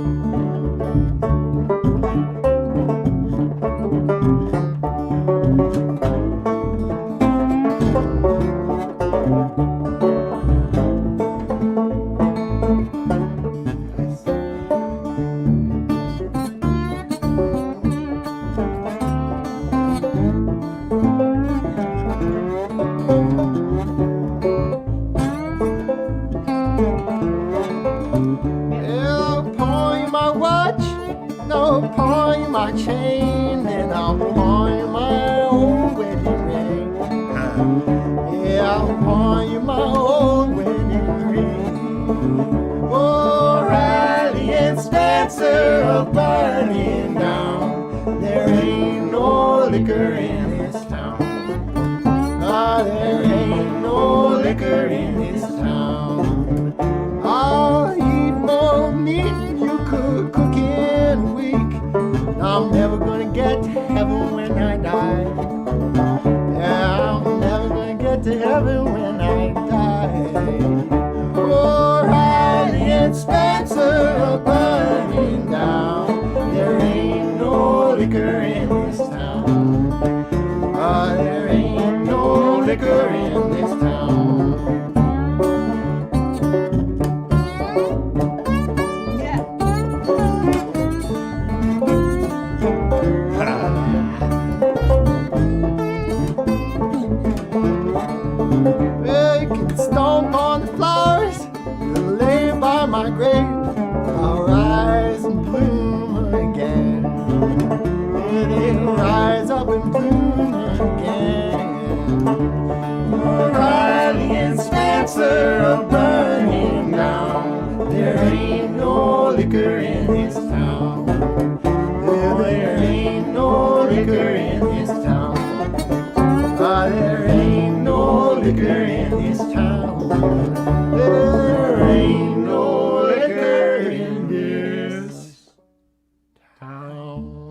I'll pawn you my watch, and I'll pawn you my chain, and I'll pawn you my old wedding ring. Yeah, I'll pawn you my old wedding ring. Oh, Riley and Spencer are burning down. There ain't no I'm never gonna get to heaven when I die. Yeah, I'm never gonna get to heaven when I die. Oh, Riley and Spencer are burning down. There ain't no liquor in this town. There ain't no liquor in this town. Yeah. Well, you can stomp on the flowers and lay by my grave. I'll rise and bloom again. Yeah, they'll rise up and bloom again. Riley and Spencer are burning down. There ain't no liquor in this town. Yeah, there ain't no liquor in this town. There ain't no liquor in this town. There ain't no liquor in this town.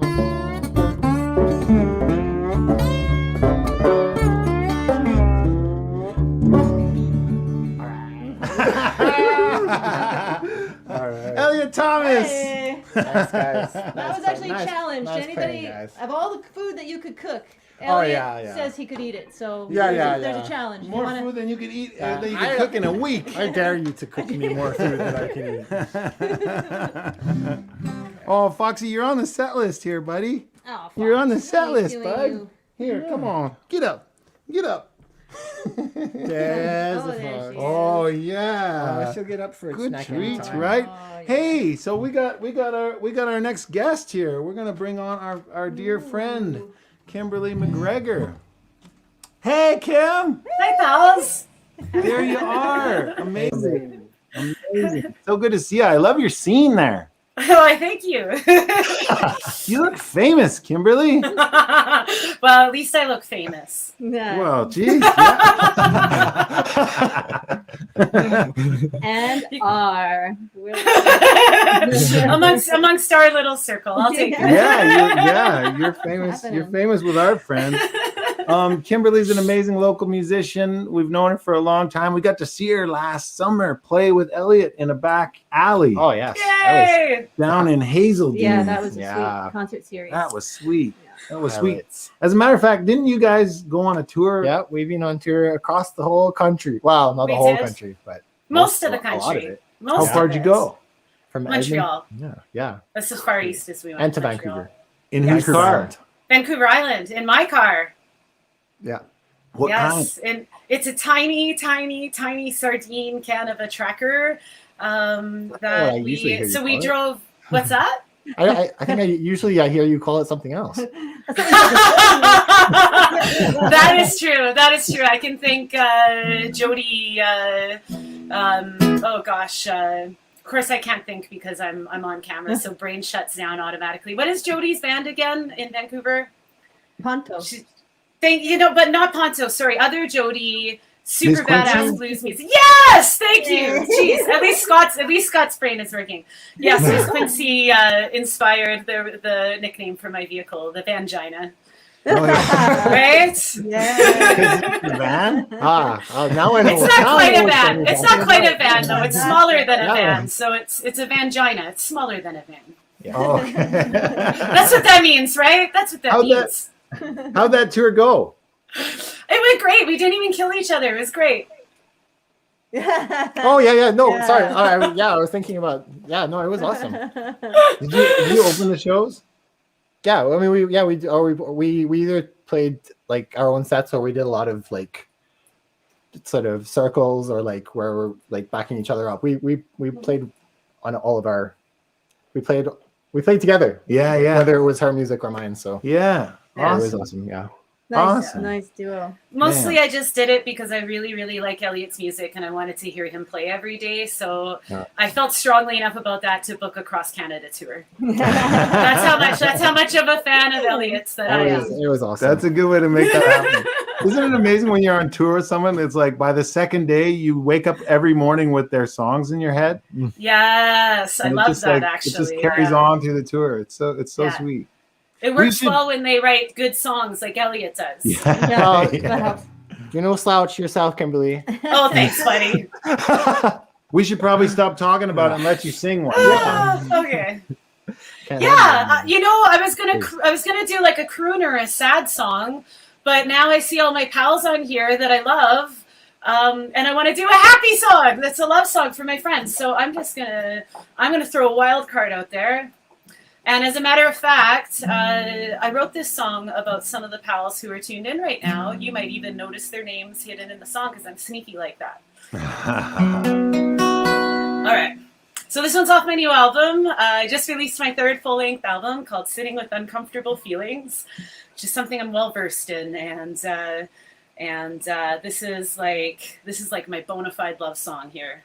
All right. Elliot Thomas. Hey. Nice, guys. That was actually a challenge. Nice Anybody playing, guys. of all the food that you could cook, Oh, Elliot yeah. says he could eat it. So Yeah, there's yeah. a challenge. More You wanna- food than you could eat, Yeah. that you could cook in a week. I dare you to cook me more food than I can eat. Oh, Foxy, you're on the set list here, buddy. Oh, You're on the Fox, set what are you list, doing, bud. you? Here, come on. Get up. Get up. There's Oh, the there she fox. is. Oh, I yeah. should get up for a Good snack treats, anytime. right? Oh, yeah. Hey, so we got our next guest here. We're gonna bring on our dear friend, Kimberly McGregor. Hey, Kim. Hi, pals. There you are. Amazing. Amazing. So good to see you. I love your scene there. Why, thank you. You look famous, Kimberly. Well, at least I look famous. Yeah. Well, geez. Yeah. And R. amongst our little circle. I'll take it. You're famous. happening? You're famous with our friends. Kimberly's an amazing local musician. We've known her for a long time. We got to see her last summer play with Elliot in a back alley Oh, yes. Yay! down in Hazeldean. Yeah, that was a Yeah. sweet concert series. That was sweet. That was That sweet. was- As a matter of fact, didn't you guys go on a tour? Yeah, we've been on tour across the whole country. Well, not We the whole did. country, but Most of the a lot of country. it. Most How of far'd you it. go? From Montreal. Edmonton- Yeah. That's as far east as we went. And to Montreal. Vancouver. In Yes. whose car? Island. Vancouver Island in my car. Yeah. What Yes, and it's a tiny, tiny, tiny sardine can of a tracker. I That usually hear we you so we call it. drove. What's that? I think I hear you call it something else. That is true. That is true. I can thank Jody. Oh gosh. Of course, I can't think because I'm on camera, so brain shuts down automatically. What is Jody's band again in Vancouver? Ponto. But not Ponto. Sorry, other Jody. Super Miss Quincy? badass blues music. Yes, thank you. Jeez, at least Scott's brain is working. Yes, Miss Quincy inspired the nickname for my vehicle, the Vangina. Oh, yeah. Right? Yeah. The van? Now I know. It's not now I quite know a which van. one you're It's talking not quite a about. van though. It's smaller than a Yeah. van. So it's a Vangina. It's smaller than a van. Oh, okay. That's what that means, right? That's what that How'd that- means. How'd that tour go? It went great. We didn't even kill each other. It was great. Oh yeah. No, Yeah. sorry. I was thinking about. Yeah, no, it was awesome. Did you open the shows? Yeah, I mean, we either played like our own sets or we did a lot of like sort of circles or like where we're like backing each other up. We played on all of our. We played together. Yeah, yeah. Whether it was her music or mine. So Yeah. Yeah. it was Awesome. awesome. Yeah. Nice, Awesome. nice duo. Mostly I just did it because I really, really like Elliot's music and I wanted to hear him play every day. So Yeah. I felt strongly enough about that to book a cross Canada tour. That's how much of a fan of Elliot's that I am. It was awesome. That's a good way to make that happen. Isn't it amazing when you're on tour with someone? It's like by the second day, you wake up every morning with their songs in your head. Yes, I And it love just, that like, actually. It just carries yeah. on through the tour. It's so Yeah. sweet. It works well when they write good songs like Elliot does. Yeah, that helps. You're no slouch yourself, Kimberly. Oh, thanks, buddy. We should probably stop talking about it and let you sing one. Okay. Yeah, I was gonna do like a crooner, a sad song, but now I see all my pals on here that I love, and I want to do a happy song. That's a love song for my friends. So I'm gonna throw a wild card out there. And as a matter of fact, I wrote this song about some of the pals who are tuned in right now. You might even notice their names hidden in the song because I'm sneaky like that. All right. So this one's off my new album. I just released my 3rd full-length album called Sitting with Uncomfortable Feelings, which is something I'm well versed in. And this is like my bona fide love song here.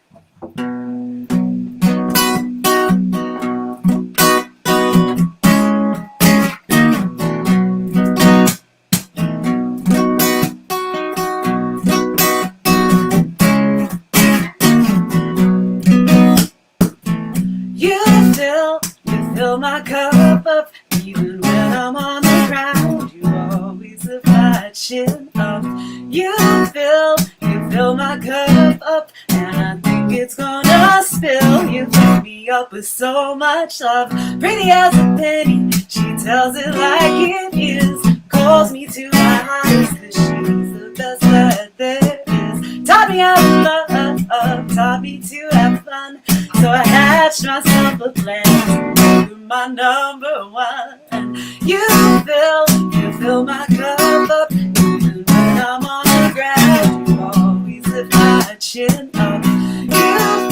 Fill my cup up, even when I'm on the ground. You always lift my chin up. You fill my cup up, and I think it's gonna spill. You fill me up with so much love, pretty as a penny. She tells it like it is, calls me to my highest, 'cause she's the best that there is. Taught me how to love, taught me to have fun. So I hatched myself a plan. You're my number one. You fill my cup up. Even when I'm on the ground, you always lift my chin up. You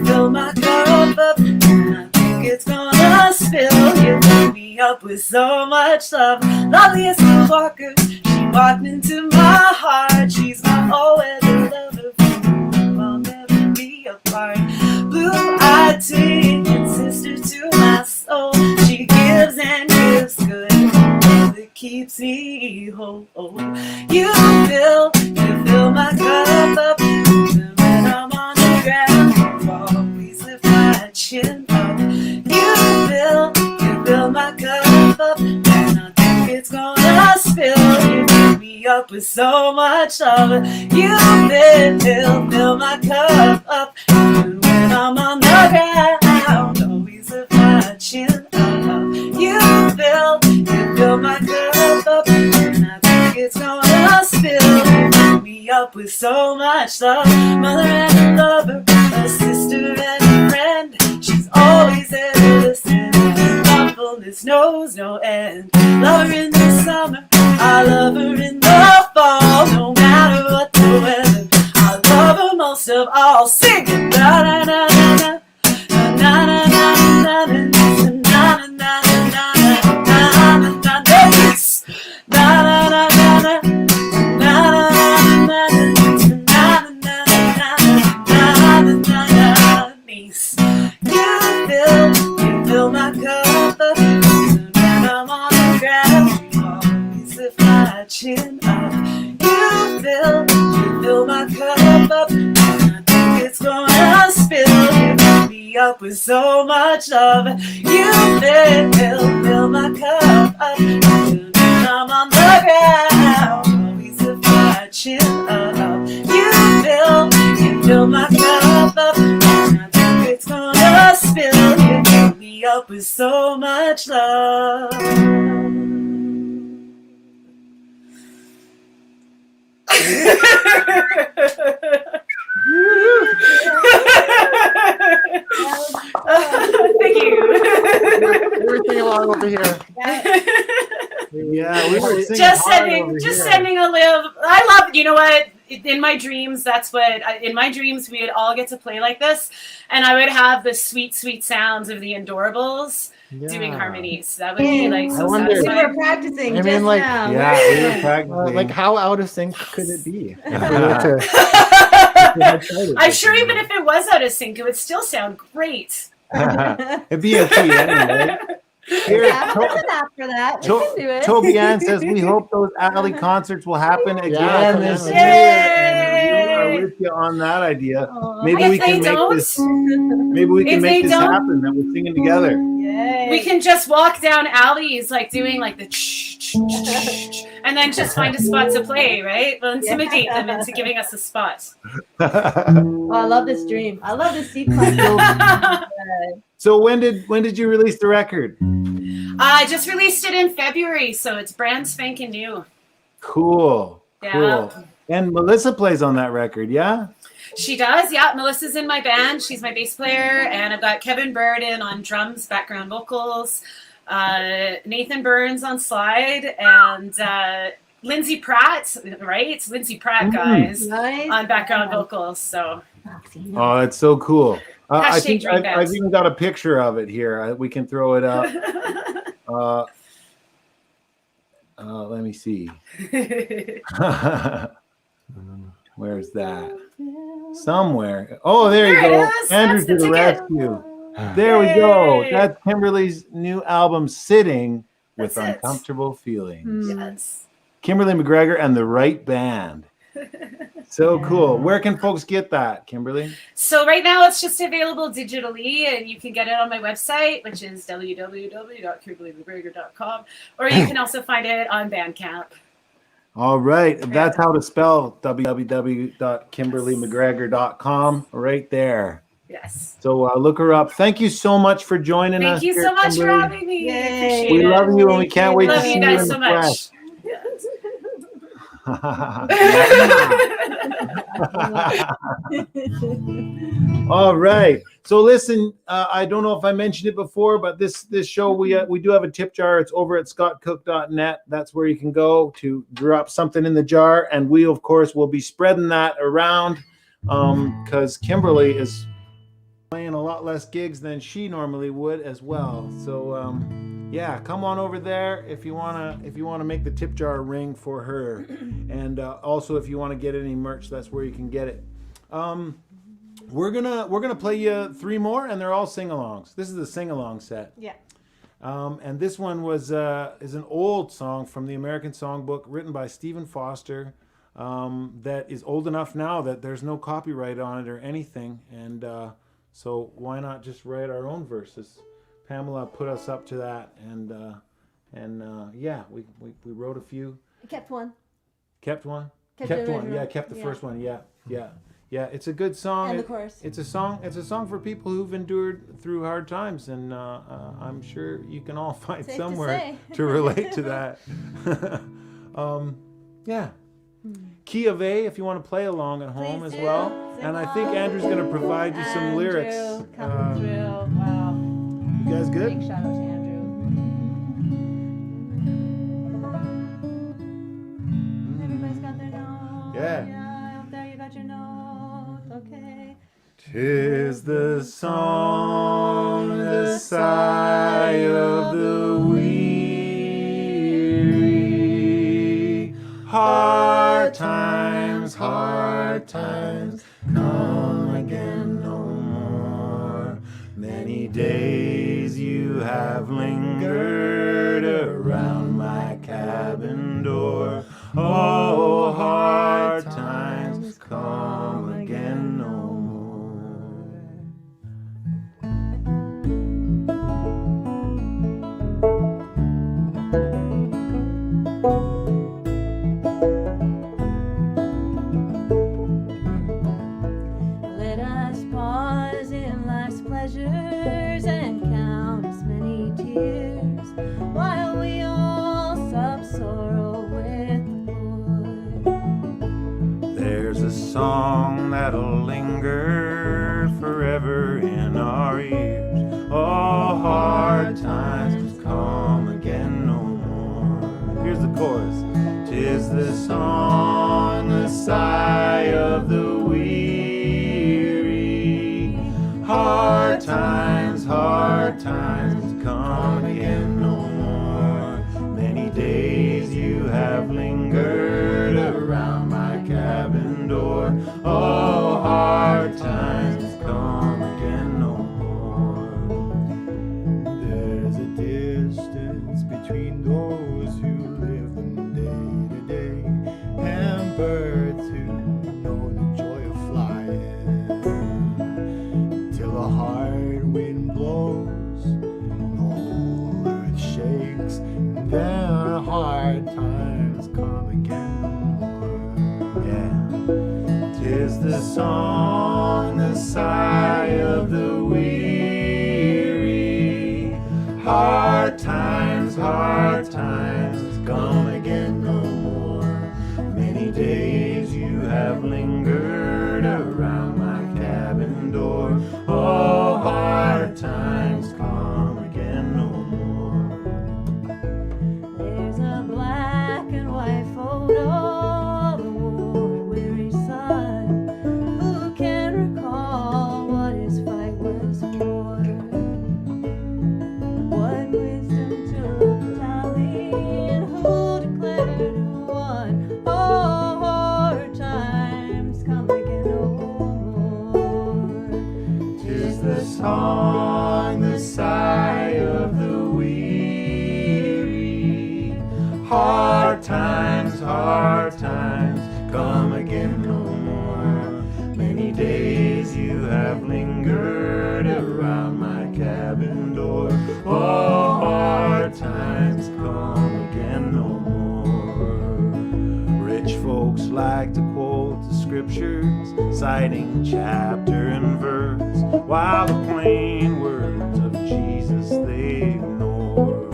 fill my cup up. And I think it's gonna spill. You fill me up with so much love. Loveliest Blue Walker, she walked into my heart. She's my all-weather lover. I'll never be apart. Blue-eyed twin and sister to my soul. She gives and gives good. That keeps me whole. You fill my cup up. Even when I'm on the ground, you always lift my chin up. You fill my cup up, and I think it's gonna spill. You fill me up with so much love. You fill my cup up. Even when I'm on the ground, always lift my chin up. You fill my cup up, and I think it's gonna spill. You fill me up with so much love. Mother and a lover, a sister and a friend. She's always there to listen. Thoughtfulness knows no end. Love her in the summer, I love her in the fall. No matter what the weather, I love her most of all. Sing it, da da da da da. Na na na na na na na na na You fill my cup up, and when I'm on the ground, you always lift my chin up. You fill my cup up, and I think it's gonna spill. You fill me up with so much love. You fill my cup up, and when I'm on the ground, always lift my chin up. You fill my cup up, and I think it's gonna spill. You fill me up with so much love. Thank you. Everything along over here. Yeah, we were singing Just hard over sending a live. I love. You know what? In my dreams, in my dreams we would all get to play like this, and I would have the sweet, sweet sounds of the Indoorables doing harmonies. That would be like so wonder- We satisfying. were practicing I mean, just like, now. Yeah, we were practicing. Like, how out of sync could it be? I'm sure even if it was out of sync, it would still sound great. It'd be a key anyway. Here, Yeah, after that, we can do it. Toby Ann says, we hope those alley concerts will happen again Yeah, this yeah. year. And we are with you on that idea. Aw. Maybe If we they can make don't, this. Maybe we can If make they this don't- happen. That we're singing together. Yay. we can just walk down alleys like doing like the and then just find a spot to play, right? We'll intimidate them into giving us a spot. Oh, I love this dream. I love this sequence. So when did you release the record? I just released it in February, so it's brand spanking new. Cool. Yeah. Cool. And Melissa plays on that record, yeah? She does, yeah. Melissa's in my band. She's my bass player. And I've got Kevin Burden on drums, background vocals, Nathan Burns on slide, and Lindsay Pratt, right? Lindsay Pratt, guys, Nice. on background vocals. So Oh, that's so cool. I Hashtag think dream I've bands. even got a picture of it here. We can throw it up. Let me see. Where's that? Somewhere. Oh, there you There it go. is. Andrew That's to the the ticket. rescue. There we go. Yay. That's Kimberly's new album, Sitting with That's it. Uncomfortable Feelings. Yes. Kimberly McGregor and the Right Band. So cool. Where can folks get that, Kimberly? So right now it's just available digitally, and you can get it on my website, which is www.kimberlymcgregor.com, or you can also find it on Bandcamp. All right. That's how to spell www.kimberlymcgregor.com right there. Yes. So look her up. Thank you so much for joining us. Thank you here, so much for Kimberly. having me. Yay. Appreciate We it. love you and we can't wait to Love see you you guys in so the much. All right. So listen, I don't know if I mentioned it before, but this show we do have a tip jar. It's over at scottcook.net. That's where you can go to drop something in the jar, and we of course will be spreading that around because Kimberly is playing a lot less gigs than she normally would as well. So yeah, come on over there if you wanna make the tip jar ring for her, and also if you want to get any merch, that's where you can get it. We're gonna play you 3 more, and they're all sing-alongs. This is the sing-along set. Yeah. And this one is an old song from the American Songbook, written by Stephen Foster, that is old enough now that there's no copyright on it or anything, and so why not just write our own verses? Pamela put us up to that, and yeah, we wrote a few. I kept one. Kept one. Kept Kept the one. original. Yeah, kept the Yeah. first one. Yeah. It's a good song. And the chorus. It's a song for people who've endured through hard times, and I'm sure you can all find Safe to somewhere say. to relate to that. Yeah. Key of A, if you want to play along at home Please as do. well. Sing And I think along. Andrew's going to provide you some lyrics. Andrew, coming through. Wow. You guys good? Big shout out to Andrew. Everybody's got their note. Yeah. Out there you got your note. Okay. 'Tis the song, the sigh of the weary. Hard times, come again no more. Many days you have lingered around my cabin door. Oh, hard times come again no more. Let us pause in life's pleasures and count as many tears while we all sub sorrow with the poor. There's a song that'll linger forever in our ears. Oh, hard times come again no more. Here's the chorus. 'Tis the song, the sigh of the weary. Hard times come again no more. Many days you have lingered around my cabin door. Oh, hard times come again no more. There's a distance between those who live from day to day and birds who know the joy of then hard times come again no more. Yeah. 'Tis the song, the sigh of the weary. Hard times come again no more. Many days you have lingered around my cabin door. Oh, hard times come again no more. There's a black and white photo of a war-weary son who can recall what his fight was for. What wisdom took tally and who declared who won. Oh, hard times come again no more. 'Tis the song, the sigh of the weary. Hard times come again no more. Many days you have lingered around my cabin door. Oh, hard times come again no more. Rich folks like to quote the scriptures, citing chapter and verse, while the plain words of Jesus they ignore.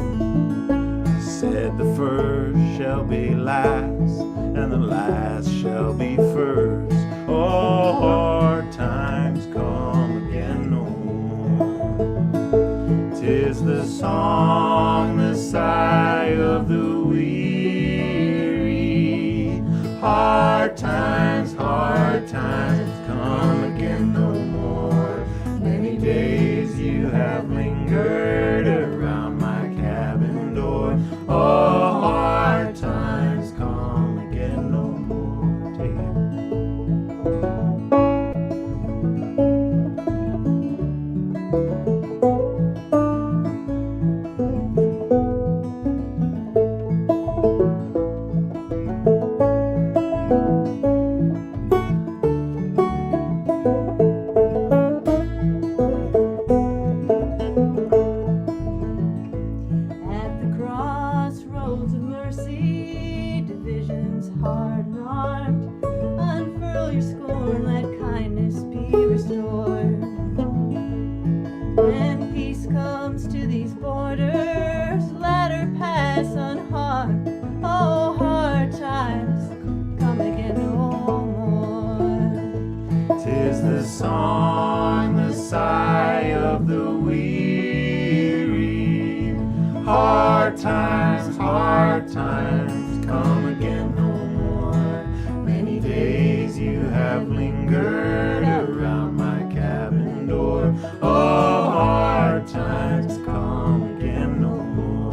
He said the first shall be last, and the last shall be first. Oh, hard times come again no more. 'Tis the song, the sigh of the weary. Hard times come again no more. Many days you have lingered around my cabin door. Oh, hard times come again no more. Take it. At the crossroads of mercy, divisions hard and armed, unfurl your scorn, let kindness be restored. When peace comes to these borders, let her pass unharmed. Oh, hard times come again no more. 'Tis the song, the sigh of the weary. Hard times come again no more. Many days you have lingered around my cabin door. Oh, hard times come again no more.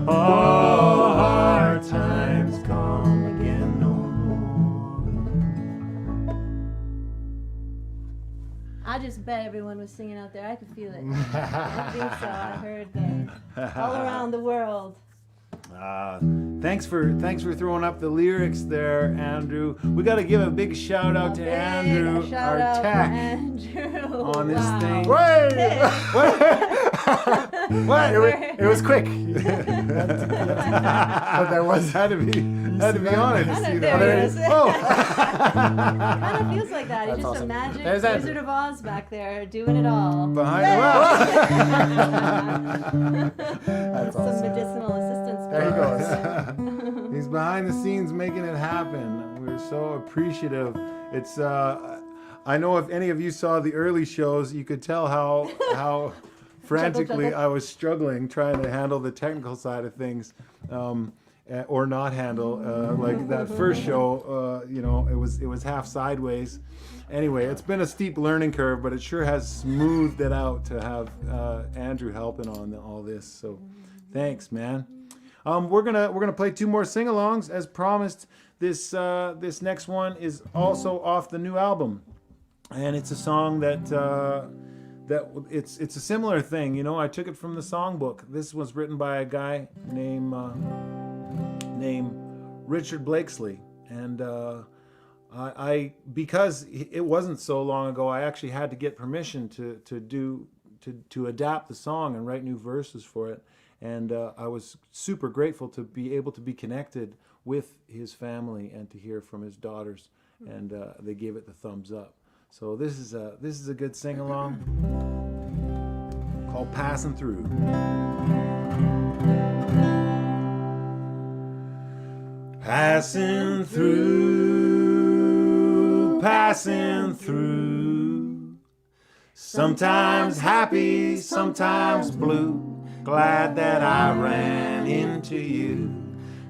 Oh, hard times come again no more. I just bet everyone was singing out there. I could feel it. I think so. I heard them all around the world. Thanks for throwing up the lyrics there, Andrew. We got to give a big shout out to Andrew, Shout our out tech, to Andrew. on this Wow. thing. Wait! What? It was quick. But there was Had to be on it. There he is. Oh, Kind of feels like that. He's That's just a awesome. magic There's Andrew. Wizard of Oz back there doing it all. behind. That's Some awesome. medicinal assistance. There he goes. He's behind the scenes making it happen. We're so appreciative. It's I know if any of you saw the early shows, you could tell how frantically Juggle. I was struggling trying to handle the technical side of things, or not handle. Like that first show, it was half sideways. Anyway, it's been a steep learning curve, but it sure has smoothed it out to have Andrew helping on all this. So, thanks, man. We're gonna play two more sing-alongs as promised. This next one is also off the new album, and it's a song that it's a similar thing. You know, I took it from the songbook. This was written by a guy named Richard Blakesley, and I because it wasn't so long ago, I actually had to get permission to adapt the song and write new verses for it. And I was super grateful to be able to be connected with his family and to hear from his daughters. And they gave it the thumbs up. So this is a good sing along called "Passing Through." Passing through, passing through. Sometimes happy, sometimes blue. Glad that I ran into you.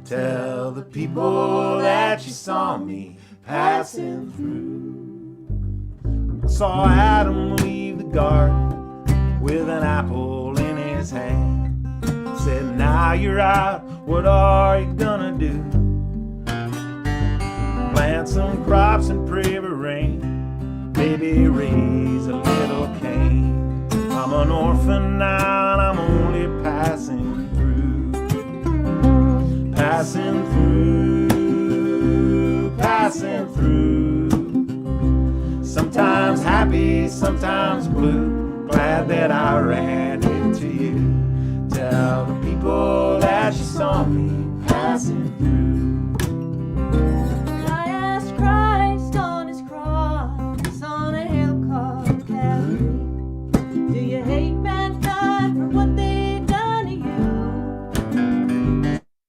Tell the people that you saw me passing through. I saw Adam leave the garden with an apple in his hand. Said, now you're out, what are you gonna do? Plant some crops and pray for rain. Maybe raise a little cane. I'm an orphan now and I'm only passing through. Passing through, passing through. Sometimes happy, sometimes blue. Glad that I ran into you. Tell the people that you saw me passing through. I asked Christ on his cross on a hill called Calvary, do you hate mankind for what they've done to you?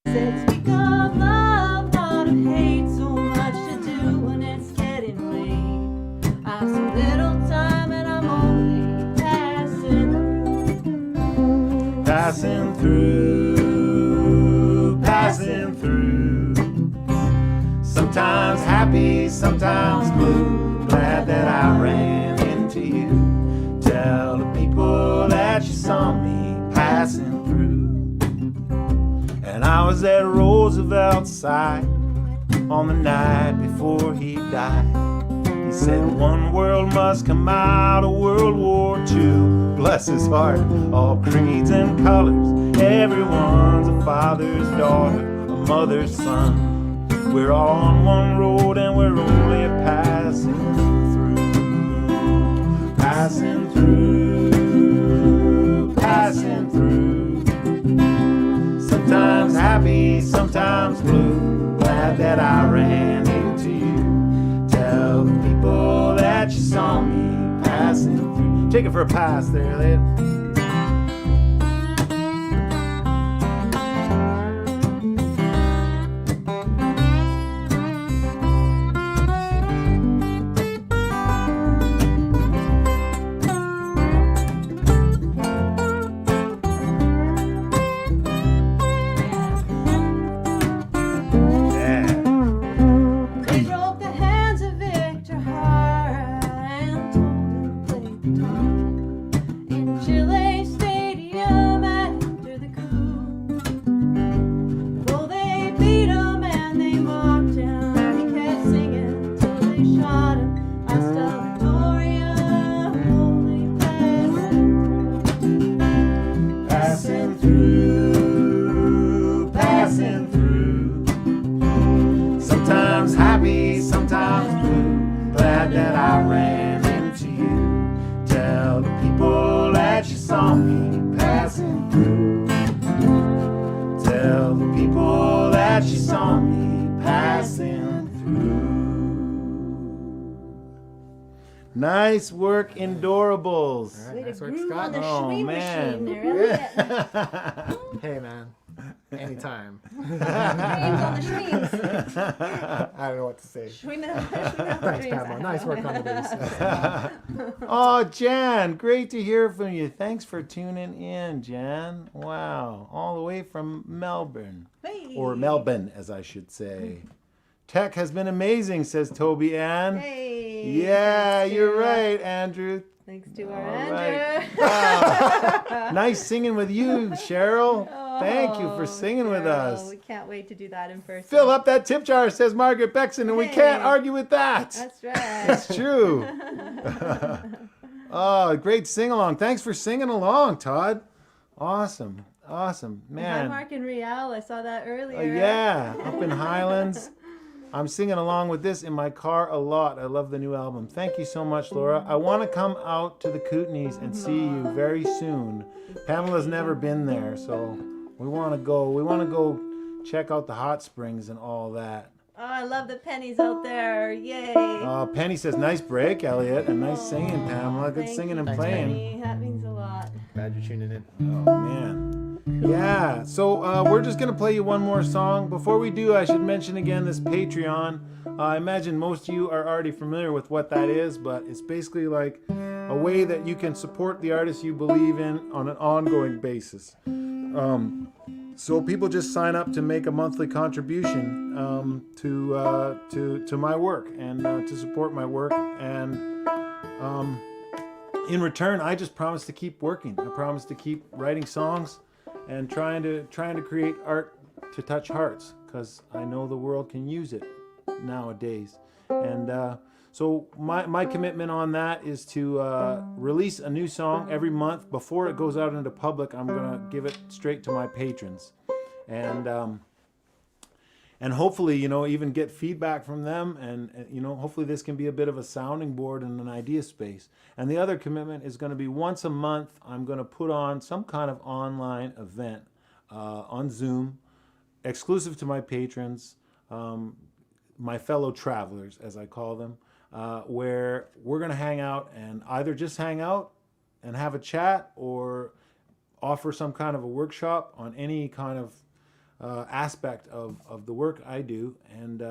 He said, speak of love, not of hate, so much to do when it's getting late. I've so little time and I'm only passing through. Passing through, passing through. Sometimes happy, sometimes blue. Glad that I ran into you. Tell the people that you saw me passing through. And I was at Roosevelt's side on the night before he died. He said one world must come out of World War II. Bless his heart, all creeds and colors. Everyone's a father's daughter, a mother's son. We're all on one road and we're only passing through. Passing through, passing through. Sometimes happy, sometimes blue. Glad that I ran into you. Tell the people that you saw me passing through. Take it for a pass there, Elliot. They broke the hands of Victor Hart and told him play guitar in Chile Stadium after the coup. Well, they beat him and they mocked him. He kept singing till they shot him. Hasta Victoria, only passing through, passing through. Sometimes happy, sometimes blue. Glad that I ran into you. Tell the people that you saw me passing through. Tell the people that you saw me passing through. Nice work, Indoorables. All right, Way to nice work, groove on Scott. the Oh, Schween man. machine there, Elliot. Hey, man. Anytime. Schweens on the Schweens. I don't know what to say. Schween on the Thanks, Schweens. Pamela. Nice work on the bass. Oh, Jan, great to hear from you. Thanks for tuning in, Jan. Wow, all the way from Melbourne. Hey. Or Melbourne, as I should say. Tech has been amazing, says Toby Ann. Hey. Yeah, thanks you're to- right, Andrew. Thanks to our All Andrew. Wow. Nice singing with you, Cheryl. Thank you for Oh, singing with Cheryl, us. We can't wait to do that in person. Fill up that tip jar, says Margaret Beckson, and we can't Hey. argue with that. That's right. It's true. Oh, great sing along. Thanks for singing along, Todd. Awesome. Awesome. Hi, Man. Mark and Riel. I saw that earlier. Yeah, up in Highlands. I'm singing along with this in my car a lot. I love the new album. Thank you so much, Laura. I want to come out to the Kootenays and see you very soon. Pamela's never been there, so we want to go. We want to go check out the hot springs and all that. Oh, I love the pennies out there. Yay. Penny says, nice break, Elliot, and nice singing, Pamela. Good Thank singing and you, playing. Penny. That means a lot. Glad you're tuning in. Oh, man. Yeah, so we're just going to play you one more song. Before we do, I should mention again this Patreon. I imagine most of you are already familiar with what that is, but it's basically like a way that you can support the artists you believe in on an ongoing basis. So people just sign up to make a monthly contribution to my work and to support my work. And in return, I just promise to keep working. I promise to keep writing songs and trying to create art to touch hearts, because I know the world can use it nowadays. And so my commitment on that is to release a new song every month. Before it goes out into public, I'm gonna give it straight to my patrons, and hopefully, even get feedback from them, and hopefully this can be a bit of a sounding board and an idea space. And the other commitment is going to be once a month, I'm going to put on some kind of online event on Zoom, exclusive to my patrons, my fellow travelers, as I call them, where we're going to hang out and either just hang out and have a chat, or offer some kind of a workshop on any kind of aspect of the work I do, and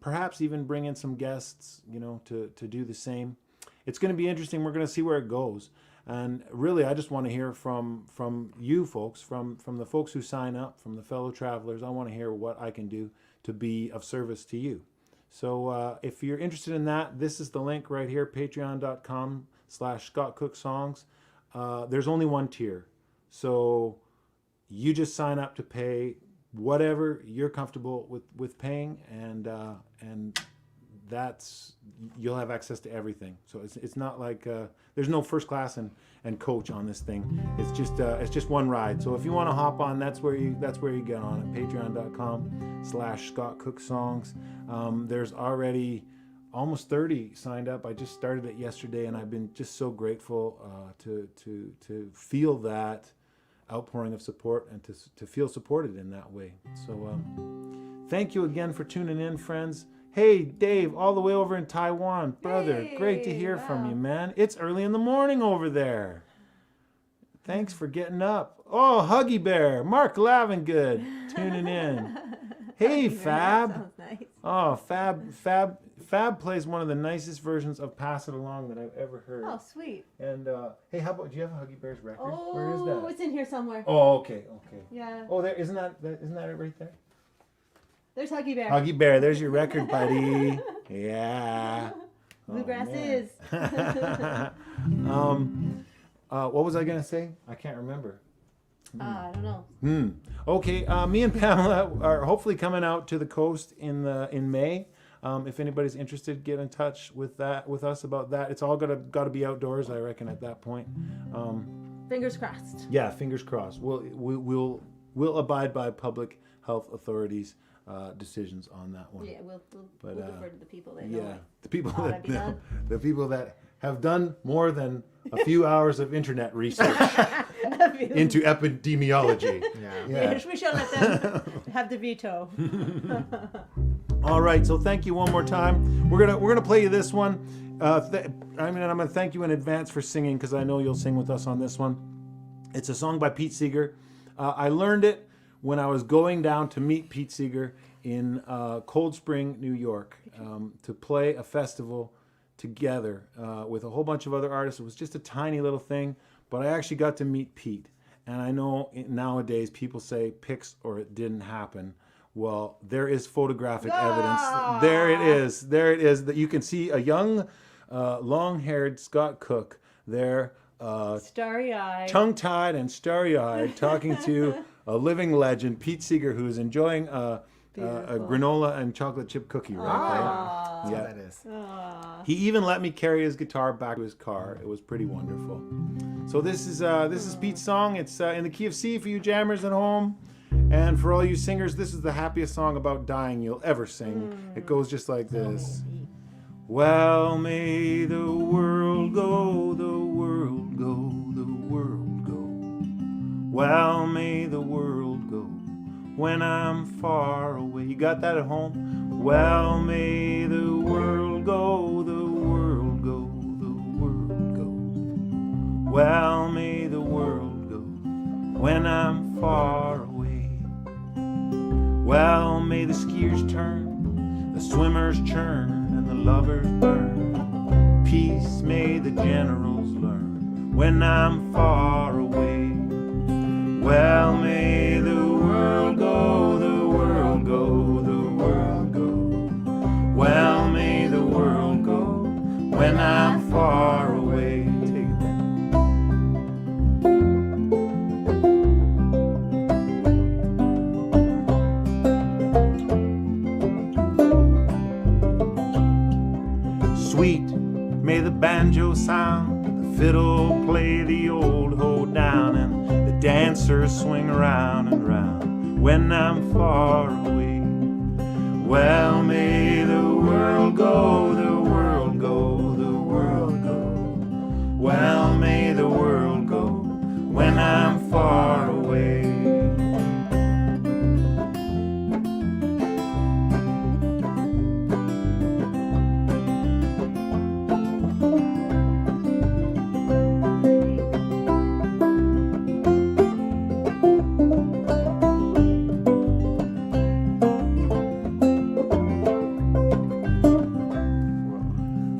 perhaps even bring in some guests, to do the same. It's going to be interesting. We're going to see where it goes. And really, I just want to hear from you folks, from the folks who sign up, from the fellow travelers. I want to hear what I can do to be of service to you. So if you're interested in that, this is the link right here, patreon.com/ScottCookSongs. There's only one tier. So you just sign up to pay whatever you're comfortable with paying, and that's, you'll have access to everything. So it's not like there's no first class and coach on this thing. It's just one ride. So if you want to hop on, that's where you get on at patreon.com/ScottCookSongs. There's already almost 30 signed up. I just started it yesterday, and I've been just so grateful to feel that outpouring of support and to feel supported in that way. So thank you again for tuning in, friends. Hey, Dave, all the way over in Taiwan. Brother, Hey, great to hear from wow. you, man. It's early in the morning over there. Thanks for getting up. Oh, Huggy Bear, Mark Lavengood, tuning in. Hey, Fab. Sounds nice. Oh, Fab plays one of the nicest versions of Pass It Along that I've ever heard. Oh, sweet. And hey, how about, do you have a Huggy Bear's record? Oh, Where is that? it's in here somewhere. Oh, okay. Yeah. Oh, there isn't that it right there? There's Huggy Bear. Huggy Bear, there's your record, buddy. Yeah. Bluegrass man. is. What was I gonna say? I can't remember. I don't know. Okay, me and Pamela are hopefully coming out to the coast in May. If anybody's interested, get in touch with us about that. It's all got to be outdoors, I reckon, at that point. Fingers crossed. Yeah, fingers crossed. We'll abide by public health authorities' decisions on that one. Yeah, we'll But, defer to the people that know Yeah, it. the people Ought to that be know, done. the people that have done more than a few hours of internet research into epidemiology. Yeah. We shall let them have the veto. All right, so thank you one more time. We're gonna play you this one. I'm gonna thank you in advance for singing, because I know you'll sing with us on this one. It's a song by Pete Seeger. I learned it when I was going down to meet Pete Seeger in Cold Spring, New York, to play a festival together with a whole bunch of other artists. It was just a tiny little thing, but I actually got to meet Pete. And I know nowadays people say pics or it didn't happen. Well, there is photographic evidence. There it is. That you can see a young, long-haired Scott Cook there, Starry-eyed. tongue-tied and starry-eyed, talking to a living legend, Pete Seeger, who is enjoying a granola and chocolate chip cookie right That's there. what that is. He even let me carry his guitar back to his car. It was pretty wonderful. So this is Pete's song. It's in the key of C for you jammers at home. And for all you singers, this is the happiest song about dying you'll ever sing. It goes just like this. Well, may the world go, the world go, the world go. Well, may the world go when I'm far away. You got that at home? Well, may the world go, the world go, the world go. Well, may the world go when I'm far away. Well, may the skiers turn, the swimmers churn, and the lovers burn. Peace may the generals learn when I'm far away. Well, may the world go, the world go, the world go. Well, may the world go when I'm far away. Take it back. Sweet may the banjo sound, the fiddle play the old hoedown, and the dancers swing round and round when I'm far away. Well, may the world go, the world go, the world go. Well, may the world go when I'm far away.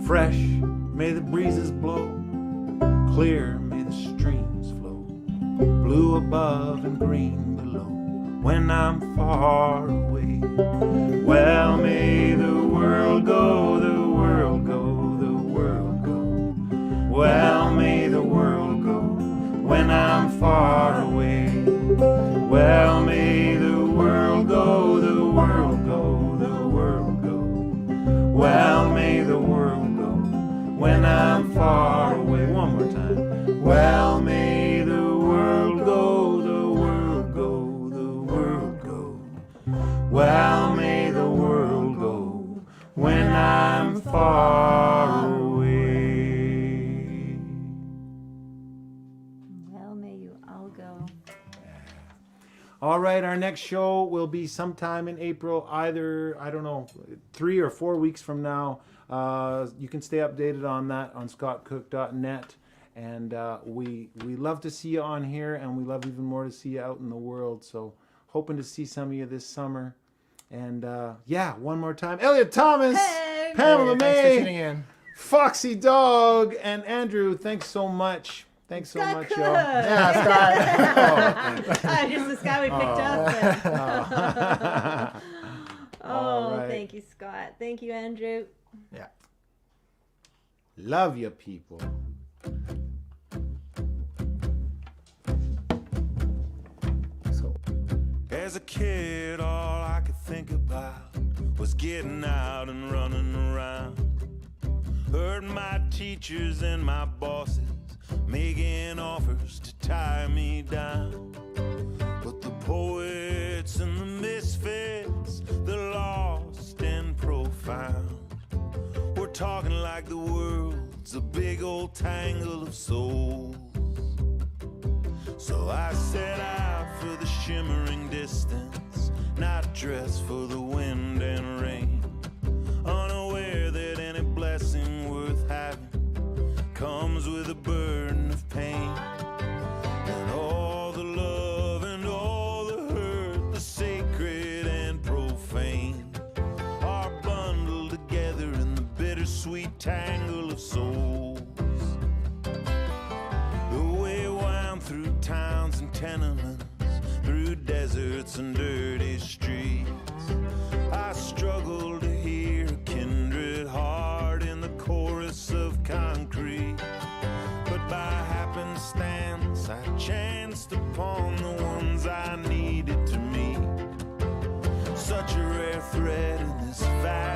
Fresh may the breezes blow, clear may the streams flow, blue above and green below when I'm far away. Well, may the world go, the world go, the world go. Well, may the world go when I'm far away. Well, may the world go, the world go, the world go. Well, may the world go when I'm far away. One more time. Well, may the world go, the world go, the world go. Well, may the world go when I'm far away. Well, may you all go. All right, our next show will be sometime in April, either, I don't know, 3 or 4 weeks from now. You can stay updated on that on scottcook.net. And we love to see you on here, and we love even more to see you out in the world. So hoping to see some of you this summer. And yeah, one more time. Elliot Thomas, Hey. Pamela Thanks for tuning May, in. Foxy Dog, and Andrew. Thanks so much. Thanks so Scott much, Cook. y'all. Yeah, Scott. Just this guy we picked up. All Oh, right. thank you, Scott. Thank you, Andrew. Yeah. Love you, people. So. As a kid, all I could think about was getting out and running around. Heard my teachers and my bosses making offers to tie me down. But the poets and the misfits, the lost and profound, we're talking like the world's a big old tangle of souls. So I set out for the shimmering distance, not dressed for the wind and rain, unaware that any blessing worth having comes with a burden of pain. And all the love and all the hurt, the sacred and profane, are bundled together in the bittersweet tangle of souls. The way wound through towns and tenements, through deserts and dirty streets. I struggle to hear a kindred heart in the chorus of concrete. But by happenstance, I chanced upon the ones I needed to meet. Such a rare thread in this vast